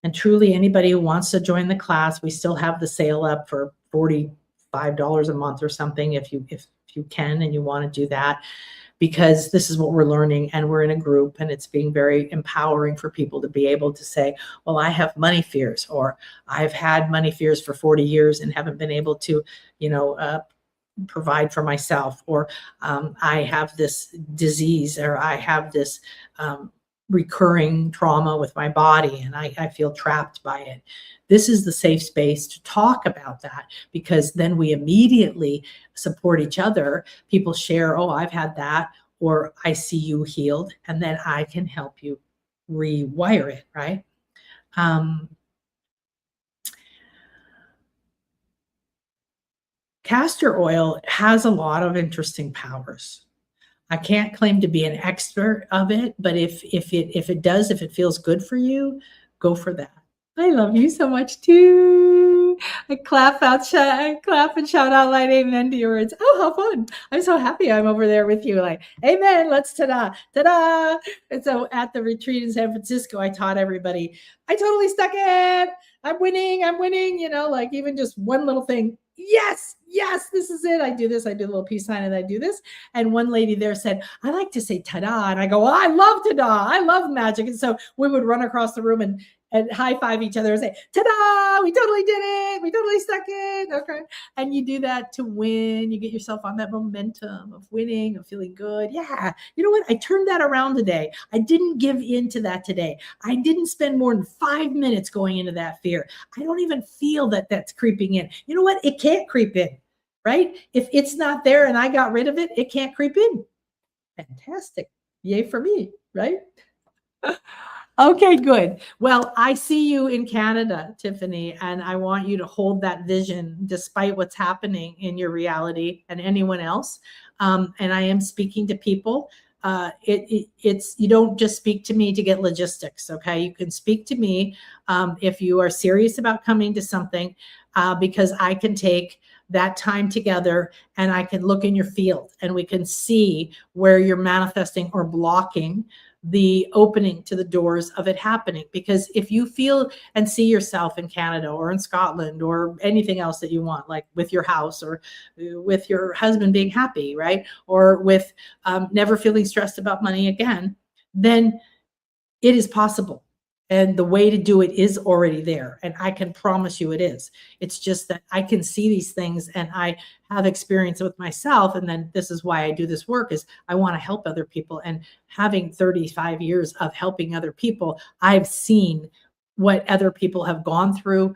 And truly, anybody who wants to join the class, we still have the sale up for $45 a month or something if you can and you want to do that, because this is what we're learning and we're in a group, and it's being very empowering for people to be able to say, well, I have money fears, or I've had money fears for 40 years and haven't been able to, provide for myself, or I have this disease, or I have this recurring trauma with my body and I feel trapped by it. This is the safe space to talk about that, because then we immediately support each other. People share, oh, I've had that, or I see you healed, and then I can help you rewire it, right? Castor oil has a lot of interesting powers. I can't claim to be an expert of it, but if it feels good for you, go for that. I love you so much too. I clap and shout out like amen to your words. Oh, how fun. I'm so happy I'm over there with you. Like, amen, let's ta-da, ta-da. And so at the retreat in San Francisco, I taught everybody, I totally stuck it. I'm winning, like even just one little thing. Yes, this is it. I do this, I do a little peace sign, and I do this. And one lady there said, I like to say ta-da. And I go, well, I love ta-da. I love magic. And so we would run across the room and and high five each other and say, ta-da, we totally did it. We totally stuck it. Okay. And you do that to win. You get yourself on that momentum of winning, of feeling good. Yeah. You know what? I turned that around today. I didn't give in to that today. I didn't spend more than 5 minutes going into that fear. I don't even feel that that's creeping in. You know what? It can't creep in, right? If it's not there and I got rid of it, it can't creep in. Fantastic. Yay for me, right? Okay, good. Well, I see you in Canada, Tiffany, and I want you to hold that vision despite what's happening in your reality and anyone else. And I am speaking to people. It's you don't just speak to me to get logistics. Okay, you can speak to me if you are serious about coming to something, because I can take that time together and I can look in your field and we can see where you're manifesting or blocking the opening to the doors of it happening. Because if you feel and see yourself in Canada or in Scotland or anything else that you want, like with your house or with your husband being happy, right? Or with never feeling stressed about money again, then it is possible. And the way to do it is already there. And I can promise you it is. It's just that I can see these things and I have experience with myself. And then this is why I do this work is I want to help other people. And having 35 years of helping other people, I've seen what other people have gone through,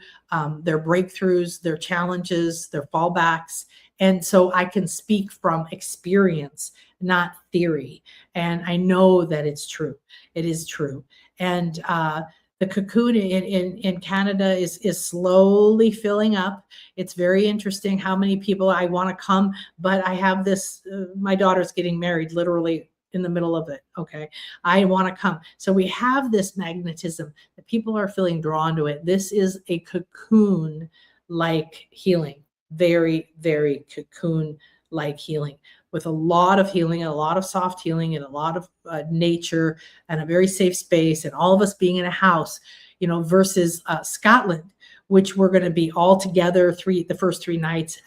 their breakthroughs, their challenges, their fallbacks. And so I can speak from experience, not theory. And I know that it's true. It is true. And the cocoon in Canada is slowly filling up. It's very interesting how many people I want to come, but I have this, my daughter's getting married literally in the middle of it. Okay. I want to come. So we have this magnetism that people are feeling drawn to it. This is a cocoon like healing, very, very cocoon like healing, with a lot of healing and a lot of soft healing and a lot of nature and a very safe space and all of us being in a house, you know, versus Scotland, which we're going to be all together the first 3 nights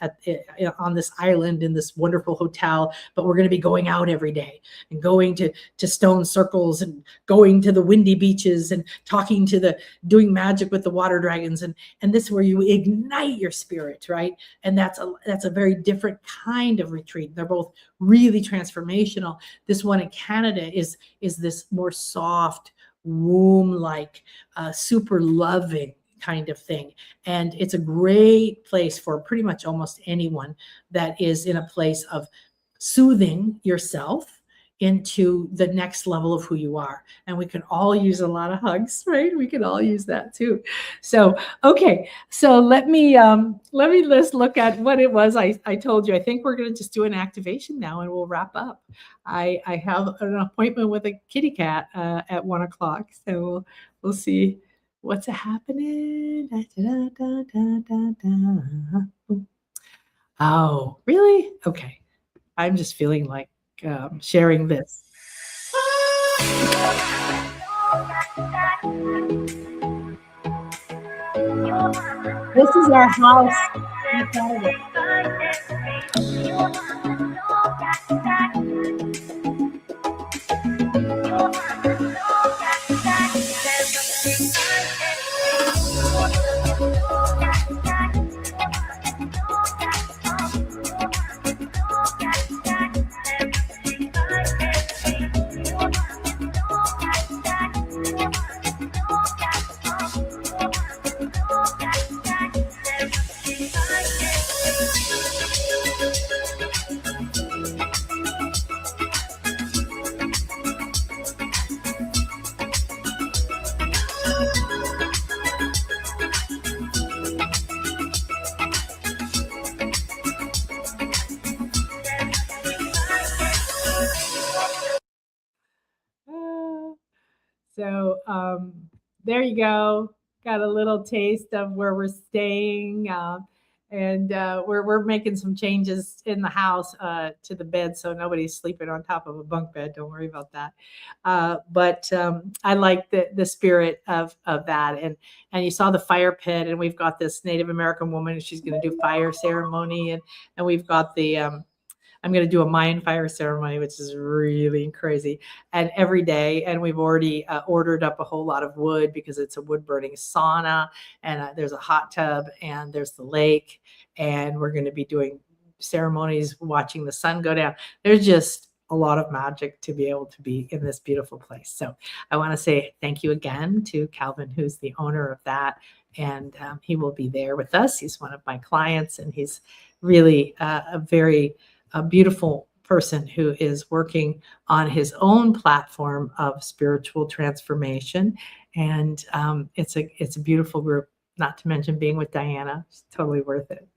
on this island in this wonderful hotel, but we're going to be going out every day and going to stone circles and going to the windy beaches and talking to doing magic with the water dragons. And this is where you ignite your spirit, right? And that's a very different kind of retreat. They're both really transformational. This one in Canada is this more soft, womb-like, super loving kind of thing. And it's a great place for pretty much almost anyone that is in a place of soothing yourself into the next level of who you are. And we can all use a lot of hugs, right? We can all use that too. So, okay. So let me just look at what it was I told you. I think we're going to just do an activation now and we'll wrap up. I have an appointment with a kitty cat at 1 o'clock. So we'll see what's happening. Oh, really? Okay. I'm just feeling like sharing this. This is our house. So there you go. Got a little taste of where we're staying. And we're making some changes in the house to the bed, so nobody's sleeping on top of a bunk bed. Don't worry about that. But I like the spirit of that. And you saw the fire pit, and we've got this Native American woman, and she's going to do fire ceremony, and we've got the I'm going to do a Mayan fire ceremony, which is really crazy. And every day, and we've already ordered up a whole lot of wood because it's a wood burning sauna, and there's a hot tub, and there's the lake, and we're going to be doing ceremonies, watching the sun go down. There's just a lot of magic to be able to be in this beautiful place. So I want to say thank you again to Calvin, who's the owner of that. And he will be there with us. He's one of my clients, and he's really a very beautiful person who is working on his own platform of spiritual transformation. And it's a beautiful group, not to mention being with Diana. It's totally worth it.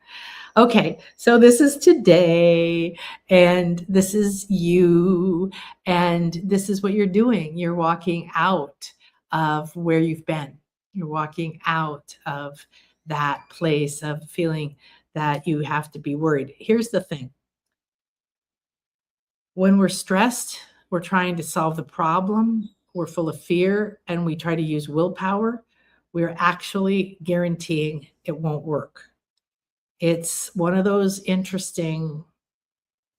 Okay, so this is today, and this is you, and this is what you're doing. You're walking out of where you've been. You're walking out of that place of feeling that you have to be worried. Here's the thing. When we're stressed, we're trying to solve the problem, we're full of fear, and we try to use willpower, we're actually guaranteeing it won't work. It's one of those interesting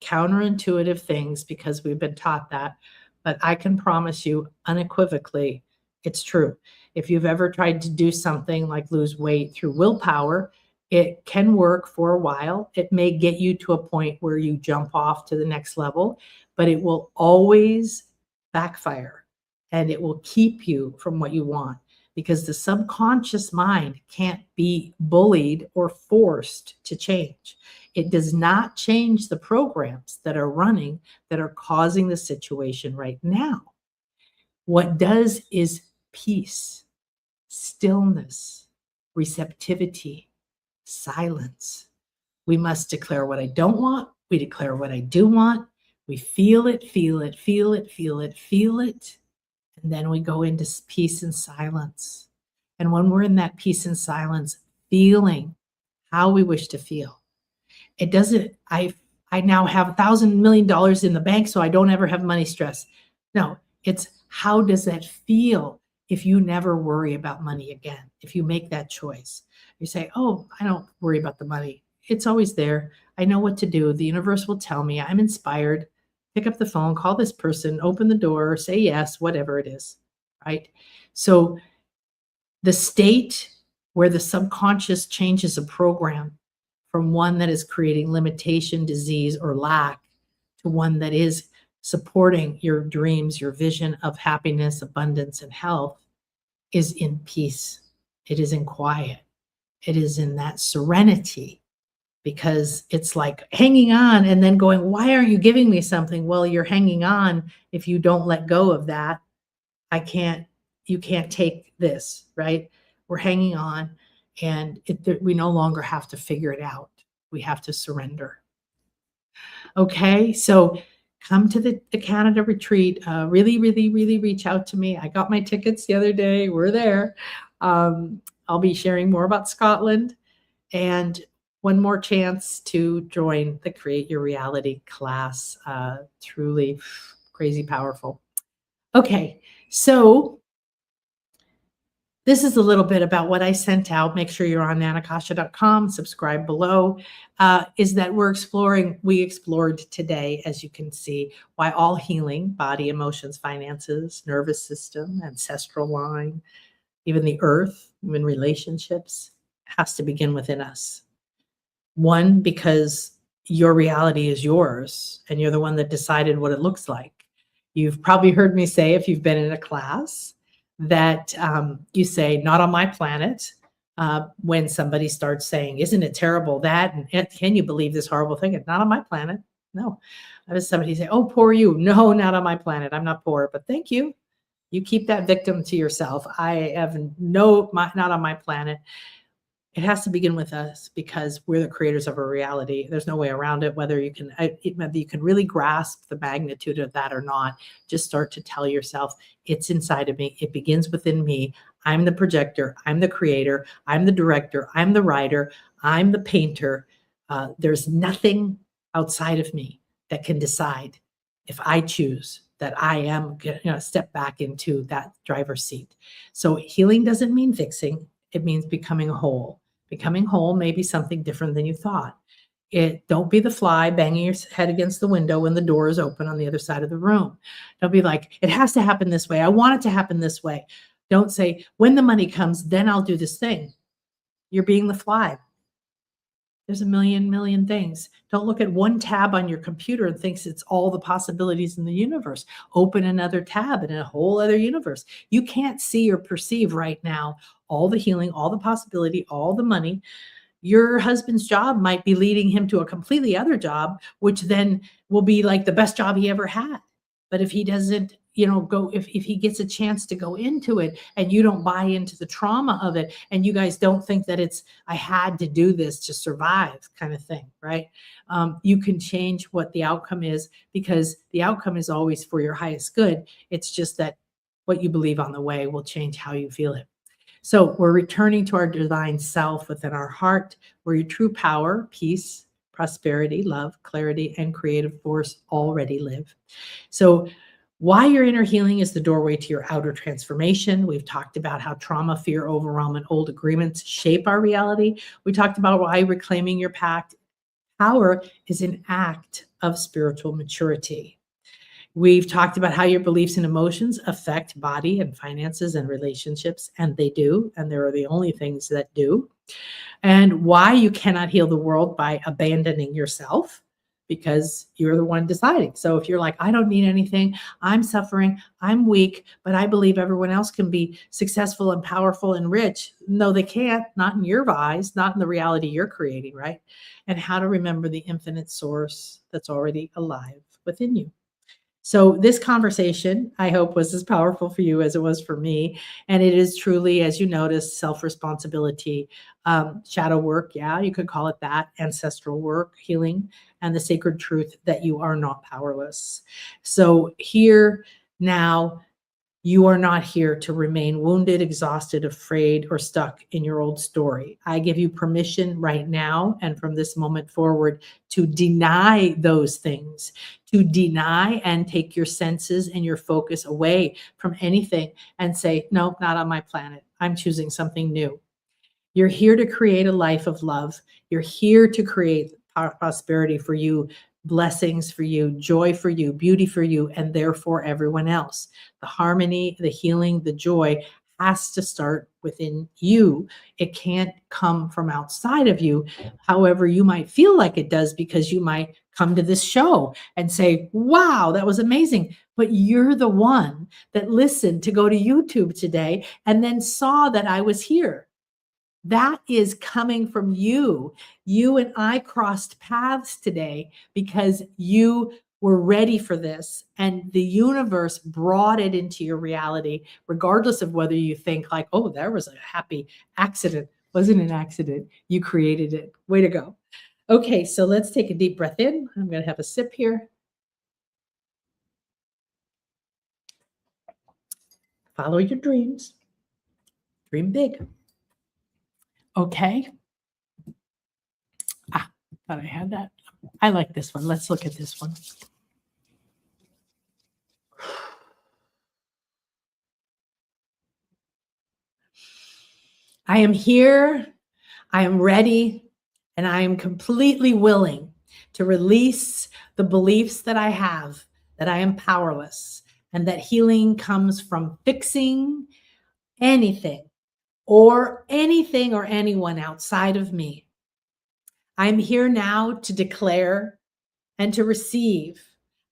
counterintuitive things because we've been taught that, but I can promise you unequivocally it's true. If you've ever tried to do something like lose weight through willpower, it can work for a while. It may get you to a point where you jump off to the next level, but it will always backfire, and it will keep you from what you want, because the subconscious mind can't be bullied or forced to change. It does not change the programs that are running that are causing the situation right now. What does is peace, stillness, receptivity, silence. We must declare what I don't want. We declare what I do want. We feel it, feel it, feel it, feel it, feel it. And then we go into peace and silence. And when we're in that peace and silence, feeling how we wish to feel, it doesn't, I now have $1,000,000,000 in the bank, so I don't ever have money stress. No, it's how does that feel if you never worry about money again? If you make that choice, you say, oh, I don't worry about the money. It's always there. I know what to do. The universe will tell me. I'm inspired. Pick up the phone, call this person, open the door, say yes, whatever it is, right? So the state where the subconscious changes a program from one that is creating limitation, disease, or lack to one that is supporting your dreams, your vision of happiness, abundance, and health is in peace. It is in quiet. It is in that serenity, because it's like hanging on and then going, why aren't you giving me something? Well, you're hanging on. If you don't let go of that, you can't take this, right? We're hanging on, and we no longer have to figure it out. We have to surrender. Okay, so come to the Canada retreat. Really, really, really reach out to me. I got my tickets the other day. We're there. I'll be sharing more about Scotland, and one more chance to join the Create Your Reality class. Truly crazy powerful. Okay, so this is a little bit about what I sent out. Make sure you're on nanakasha.com, subscribe below, is that we explored today, as you can see, why all healing, body, emotions, finances, nervous system, ancestral line, even the earth, even relationships, has to begin within us. One, because your reality is yours, and you're the one that decided what it looks like. You've probably heard me say, if you've been in a class, that you say, not on my planet, when somebody starts saying, isn't it terrible that, and can you believe this horrible thing? Not on my planet. No. I was somebody say, oh, poor you. No, not on my planet. I'm not poor, but thank you. You keep that victim to yourself. I have not on my planet. It has to begin with us, because we're the creators of our reality. There's no way around it. Whether you can really grasp the magnitude of that or not, just start to tell yourself, it's inside of me. It begins within me. I'm the projector. I'm the creator. I'm the director. I'm the writer. I'm the painter. There's nothing outside of me that can decide if I choose that I am going to step back into that driver's seat. So healing doesn't mean fixing. It means becoming whole. Becoming whole may be something different than you thought. Don't be the fly banging your head against the window when the door is open on the other side of the room. Don't be like, it has to happen this way. I want it to happen this way. Don't say, when the money comes, then I'll do this thing. You're being the fly. There's a million things. Don't look at one tab on your computer and thinks it's all the possibilities in the universe. Open another tab in a whole other universe. You can't see or perceive right now all the healing, all the possibility, all the money. Your husband's job might be leading him to a completely other job, which then will be like the best job he ever had. But if he doesn't, if he gets a chance to go into it and you don't buy into the trauma of it, and you guys don't think that it's, I had to do this to survive kind of thing, right? You can change what the outcome is, because the outcome is always for your highest good. It's just that what you believe on the way will change how you feel it. So we're returning to our divine self within our heart, where your true power, peace, prosperity, love, clarity, and creative force already live. So why your inner healing is the doorway to your outer transformation. We've talked about how trauma, fear, overwhelm, and old agreements shape our reality. We talked about why reclaiming your power is an act of spiritual maturity. We've talked about how your beliefs and emotions affect body and finances and relationships, and they do, and they're the only things that do. And why you cannot heal the world by abandoning yourself, because you're the one deciding. So if you're like, I don't need anything, I'm suffering, I'm weak, but I believe everyone else can be successful and powerful and rich. No, they can't, not in your eyes, not in the reality you're creating, right? And how to remember the infinite source that's already alive within you. So this conversation, I hope, was as powerful for you as it was for me. And it is truly, as you notice, self-responsibility, shadow work. Yeah, you could call it that, ancestral work, healing, and the sacred truth that you are not powerless. So here now, you are not here to remain wounded, exhausted, afraid, or stuck in your old story. I give you permission right now and from this moment forward to deny those things, to deny and take your senses and your focus away from anything and say, nope, not on my planet. I'm choosing something new. You're here to create a life of love. You're here to create prosperity for you, blessings for you, joy for you, beauty for you, and therefore everyone else. The harmony, the healing, the joy has to start within you. It can't come from outside of you. However, you might feel like it does, because you might come to this show and say, wow, that was amazing. But you're the one that listened to go to YouTube today and then saw that I was here. That is coming from you. You and I crossed paths today because you were ready for this, and the universe brought it into your reality, regardless of whether you think like, oh, there was a happy accident. Wasn't an accident. You created it. Way to go. Okay, so let's take a deep breath in. I'm going to have a sip here. Follow your dreams. Dream big. Okay. Thought I had that. I like this one. Let's look at this one. I am here, I am ready, and I am completely willing to release the beliefs that I have, that I am powerless, and that healing comes from fixing anything or anyone outside of me. I'm here now to declare and to receive.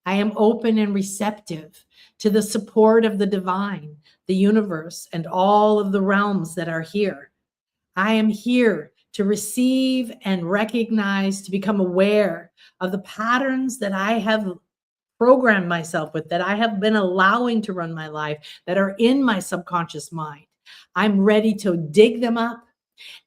I am open and receptive to the support of the divine, the universe, and all of the realms that are here. I am here to receive and recognize, to become aware of the patterns that I have programmed myself with, that I have been allowing to run my life, that are in my subconscious mind. I'm ready to dig them up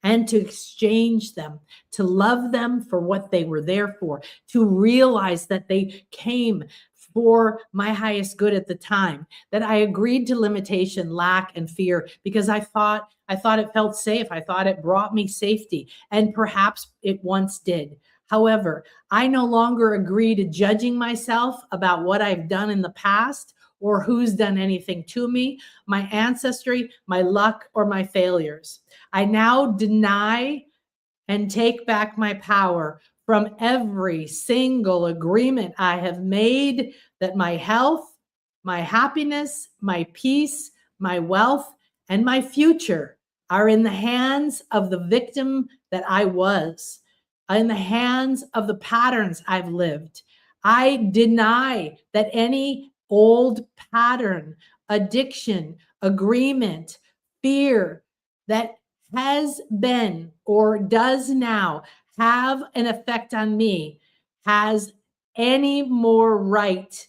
and to exchange them, to love them for what they were there for, to realize that they came for my highest good at the time, that I agreed to limitation, lack, and fear because I thought it felt safe. I thought it brought me safety, and perhaps it once did. However, I no longer agree to judging myself about what I've done in the past or who's done anything to me, my ancestry, my luck, or my failures. I now deny and take back my power from every single agreement I have made that my health, my happiness, my peace, my wealth, and my future are in the hands of the victim that I was, in the hands of the patterns I've lived. I deny that any old pattern, addiction, agreement, fear that has been or does now have an effect on me has any more right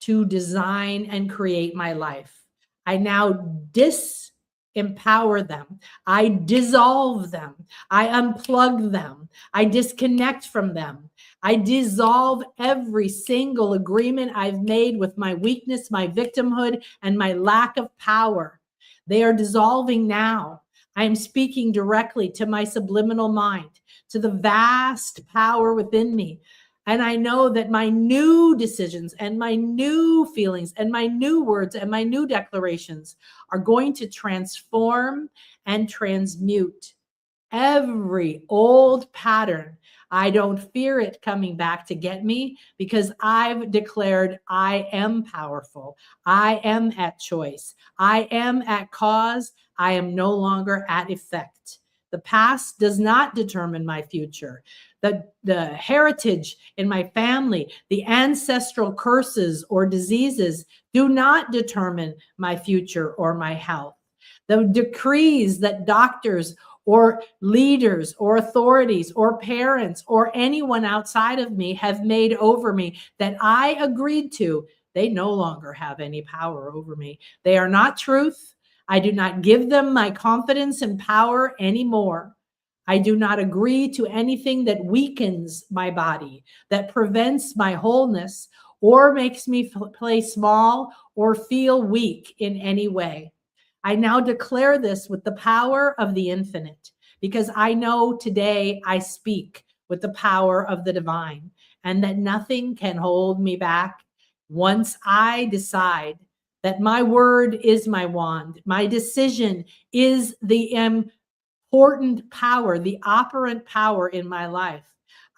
to design and create my life. I now disempower them. I dissolve them. I unplug them. I disconnect from them. I dissolve every single agreement I've made with my weakness, my victimhood, and my lack of power. They are dissolving now. I am speaking directly to my subliminal mind, to the vast power within me. And I know that my new decisions and my new feelings and my new words and my new declarations are going to transform and transmute every old pattern. I don't fear it coming back to get me because I've declared I am powerful. I am at choice. I am at cause. I am no longer at effect. The past does not determine my future. The heritage in my family, the ancestral curses or diseases do not determine my future or my health. The decrees that doctors or leaders or authorities or parents or anyone outside of me have made over me that I agreed to, they no longer have any power over me. They are not truth. I do not give them my confidence and power anymore. I do not agree to anything that weakens my body, that prevents my wholeness, or makes me play small or feel weak in any way. I now declare this with the power of the infinite, because I know today I speak with the power of the divine, and that nothing can hold me back once I decide that my word is my wand. My decision is the important power, the operant power in my life.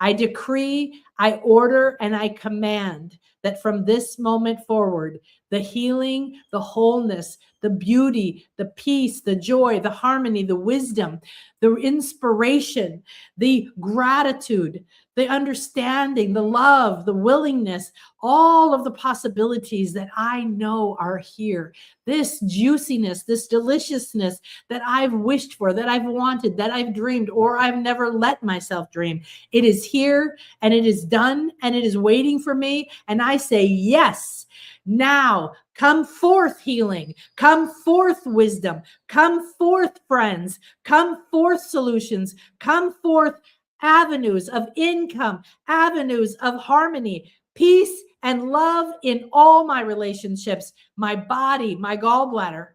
I decree, I order, and I command that from this moment forward, the healing, the wholeness, the beauty, the peace, the joy, the harmony, the wisdom, the inspiration, the gratitude, the understanding, the love, the willingness, all of the possibilities that I know are here. This juiciness, this deliciousness that I've wished for, that I've wanted, that I've dreamed, or I've never let myself dream. It is here and it is done and it is waiting for me. And I say, yes, now come forth healing, come forth wisdom, come forth friends, come forth solutions, come forth avenues of income, avenues of harmony, peace, and love in all my relationships, my body, my gallbladder,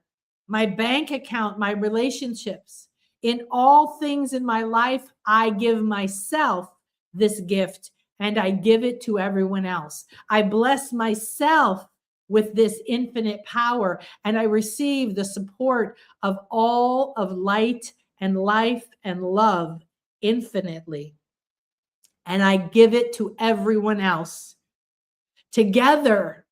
my bank account, my relationships. In all things in my life, I give myself this gift and I give it to everyone else. I bless myself with this infinite power and I receive the support of all of light and life and love infinitely. And I give it to everyone else. Together,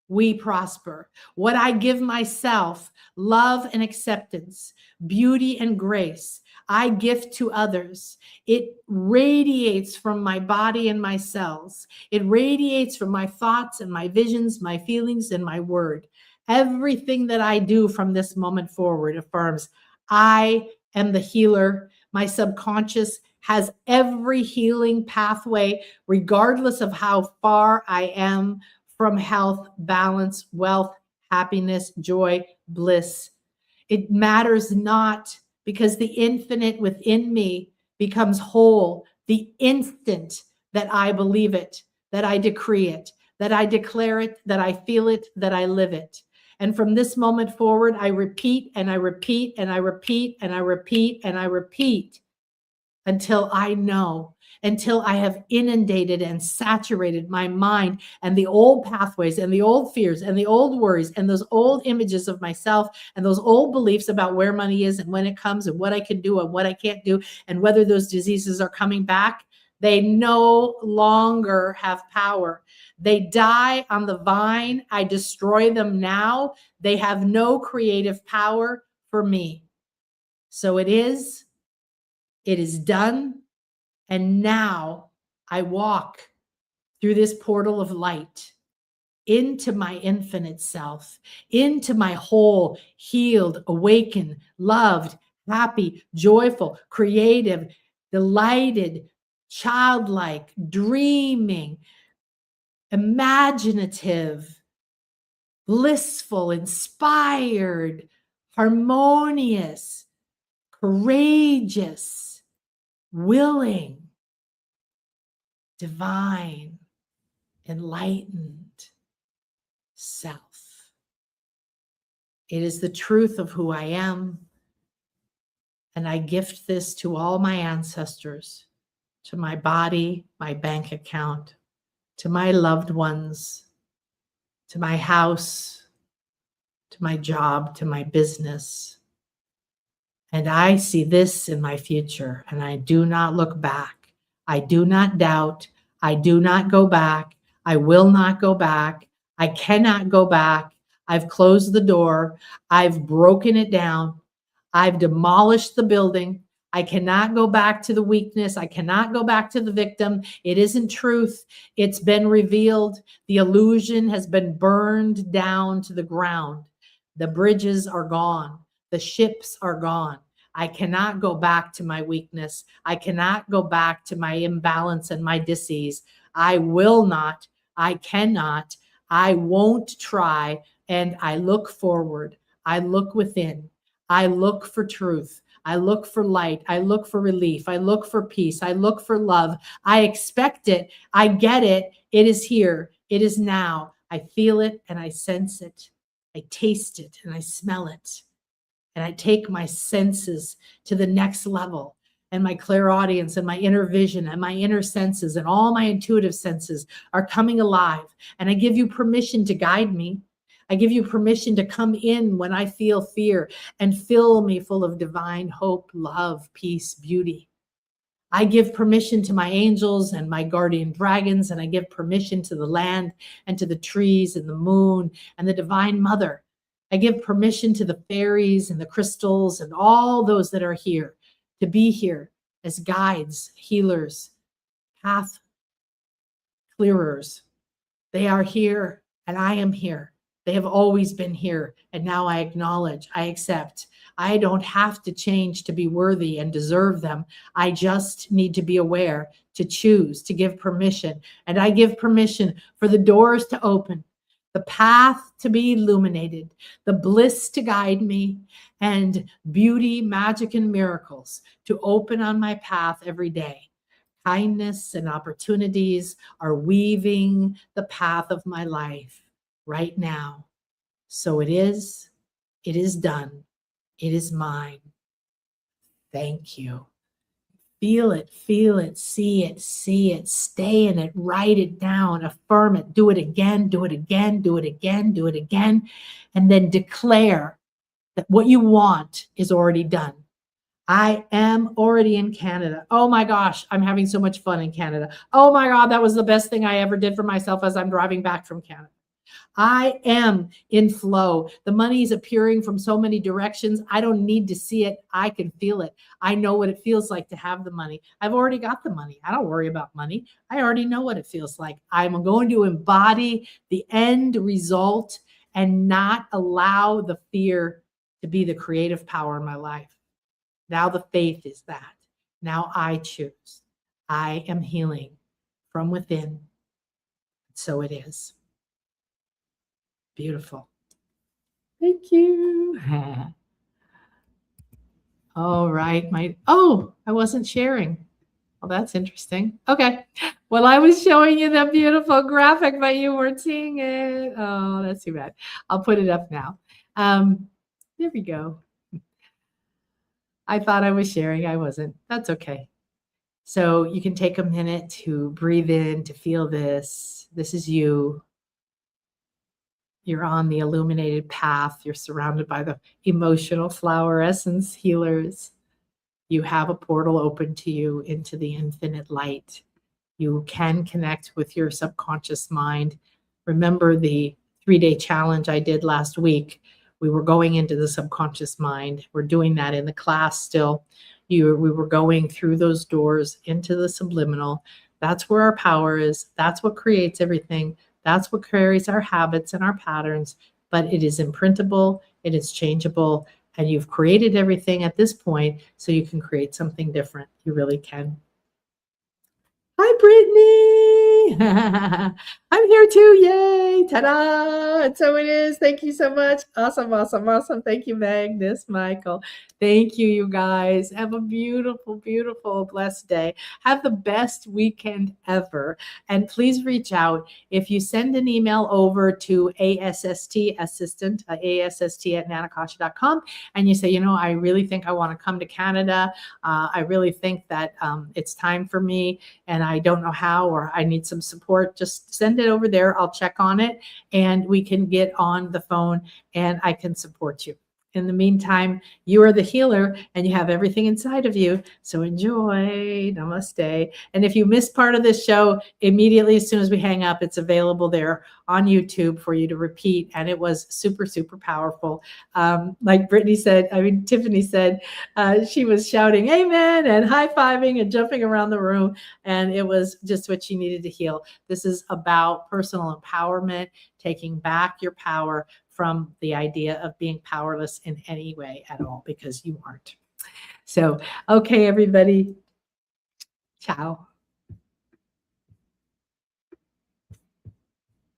we prosper. What I give myself, love and acceptance, beauty and grace, I gift to others. It radiates from my body and my cells. It radiates from my thoughts and my visions, my feelings, and my word. Everything that I do from this moment forward affirms I am the healer. My subconscious has every healing pathway, regardless of how far I am from health, balance, wealth, happiness, joy, bliss. It matters not, because the infinite within me becomes whole the instant that I believe it, that I decree it, that I declare it, that I feel it, that I live it. And from this moment forward, I repeat and I repeat and I repeat and I repeat and I repeat until I know, until I have inundated and saturated my mind and the old pathways and the old fears and the old worries and those old images of myself and those old beliefs about where money is and when it comes and what I can do and what I can't do and whether those diseases are coming back. They no longer have power. They die on the vine. I destroy them now. They have no creative power for me. So it is done. And now I walk through this portal of light into my infinite self, into my whole, healed, awakened, loved, happy, joyful, creative, delighted, childlike, dreaming, imaginative, blissful, inspired, harmonious, courageous, willing, divine, enlightened self. It is the truth of who I am. And I gift this to all my ancestors, to my body, my bank account, to my loved ones, to my house, to my job, to my business. And I see this in my future, and I do not look back. I do not doubt. I do not go back. I will not go back. I cannot go back. I've closed the door. I've broken it down. I've demolished the building. I cannot go back to the weakness. I cannot go back to the victim. It isn't truth. It's been revealed. The illusion has been burned down to the ground. The bridges are gone. The ships are gone. I cannot go back to my weakness. I cannot go back to my imbalance and my disease. I will not. I cannot. I won't try. And I look forward. I look within. I look for truth. I look for light. I look for relief. I look for peace. I look for love. I expect it. I get it. It is here. It is now. I feel it and I sense it. I taste it and I smell it. And I take my senses to the next level, and my clairaudience and my inner vision and my inner senses and all my intuitive senses are coming alive. And I give you permission to guide me. I give you permission to come in when I feel fear and fill me full of divine hope, love, peace, beauty. I give permission to my angels and my guardian dragons, and I give permission to the land and to the trees and the moon and the divine mother. I give permission to the fairies and the crystals and all those that are here to be here as guides, healers, path clearers. They are here and I am here. They have always been here. And now I acknowledge, I accept. I don't have to change to be worthy and deserve them. I just need to be aware, to choose, to give permission. And I give permission for the doors to open, the path to be illuminated, the bliss to guide me, and beauty, magic, and miracles to open on my path every day. Kindness and opportunities are weaving the path of my life right now. So it is done. It is mine. Thank you. Feel it, see it, stay in it, write it down, affirm it, do it again, do it again, do it again, do it again, and then declare that what you want is already done. I am already in Canada. Oh my gosh, I'm having so much fun in Canada. Oh my God, that was the best thing I ever did for myself as I'm driving back from Canada. I am in flow. The money is appearing from so many directions. I don't need to see it. I can feel it. I know what it feels like to have the money. I've already got the money. I don't worry about money. I already know what it feels like. I'm going to embody the end result and not allow the fear to be the creative power in my life. Now the faith is that. Now I choose. I am healing from within. So it is. Beautiful. Thank you. All right. I wasn't sharing. Well, that's interesting. Okay. Well, I was showing you the beautiful graphic, but you weren't seeing it. Oh, that's too bad. I'll put it up now. There we go. I thought I was sharing. I wasn't. That's okay. So you can take a minute to breathe in, to feel this. This is you. You're on the illuminated path. You're surrounded by the emotional flower essence healers. You have a portal open to you into the infinite light. You can connect with your subconscious mind. Remember the 3-day challenge I did last week. We were going into the subconscious mind. We're doing that in the class still. We were going through those doors into the subliminal. That's where our power is. That's what creates everything. That's what carries our habits and our patterns. But it is imprintable, it is changeable, and you've created everything at this point, so you can create something different. You really can. Hi, Brittany. I'm here too. Yay. Ta-da. And so it is. Thank you so much. Awesome, awesome, awesome. Thank you, Magnus, Michael. Thank you, you guys. Have a beautiful, beautiful, blessed day. Have the best weekend ever. And please reach out. If you send an email over to ASST assistant, ASST@nanakasha.com, and you say, you know, I really think I want to come to Canada. I really think that it's time for me, and I don't know how, or I need some support, just send it over there. I'll check on it, and we can get on the phone and I can support you. In the meantime, you are the healer and you have everything inside of you. So enjoy. Namaste. And if you missed part of this show, immediately as soon as we hang up, it's available there on YouTube for you to repeat. And it was super, super powerful. Like Brittany said, Tiffany said, she was shouting amen and high-fiving and jumping around the room. And it was just what she needed to heal. This is about personal empowerment, taking back your power from the idea of being powerless in any way at all, because you aren't. So, okay, everybody. Ciao.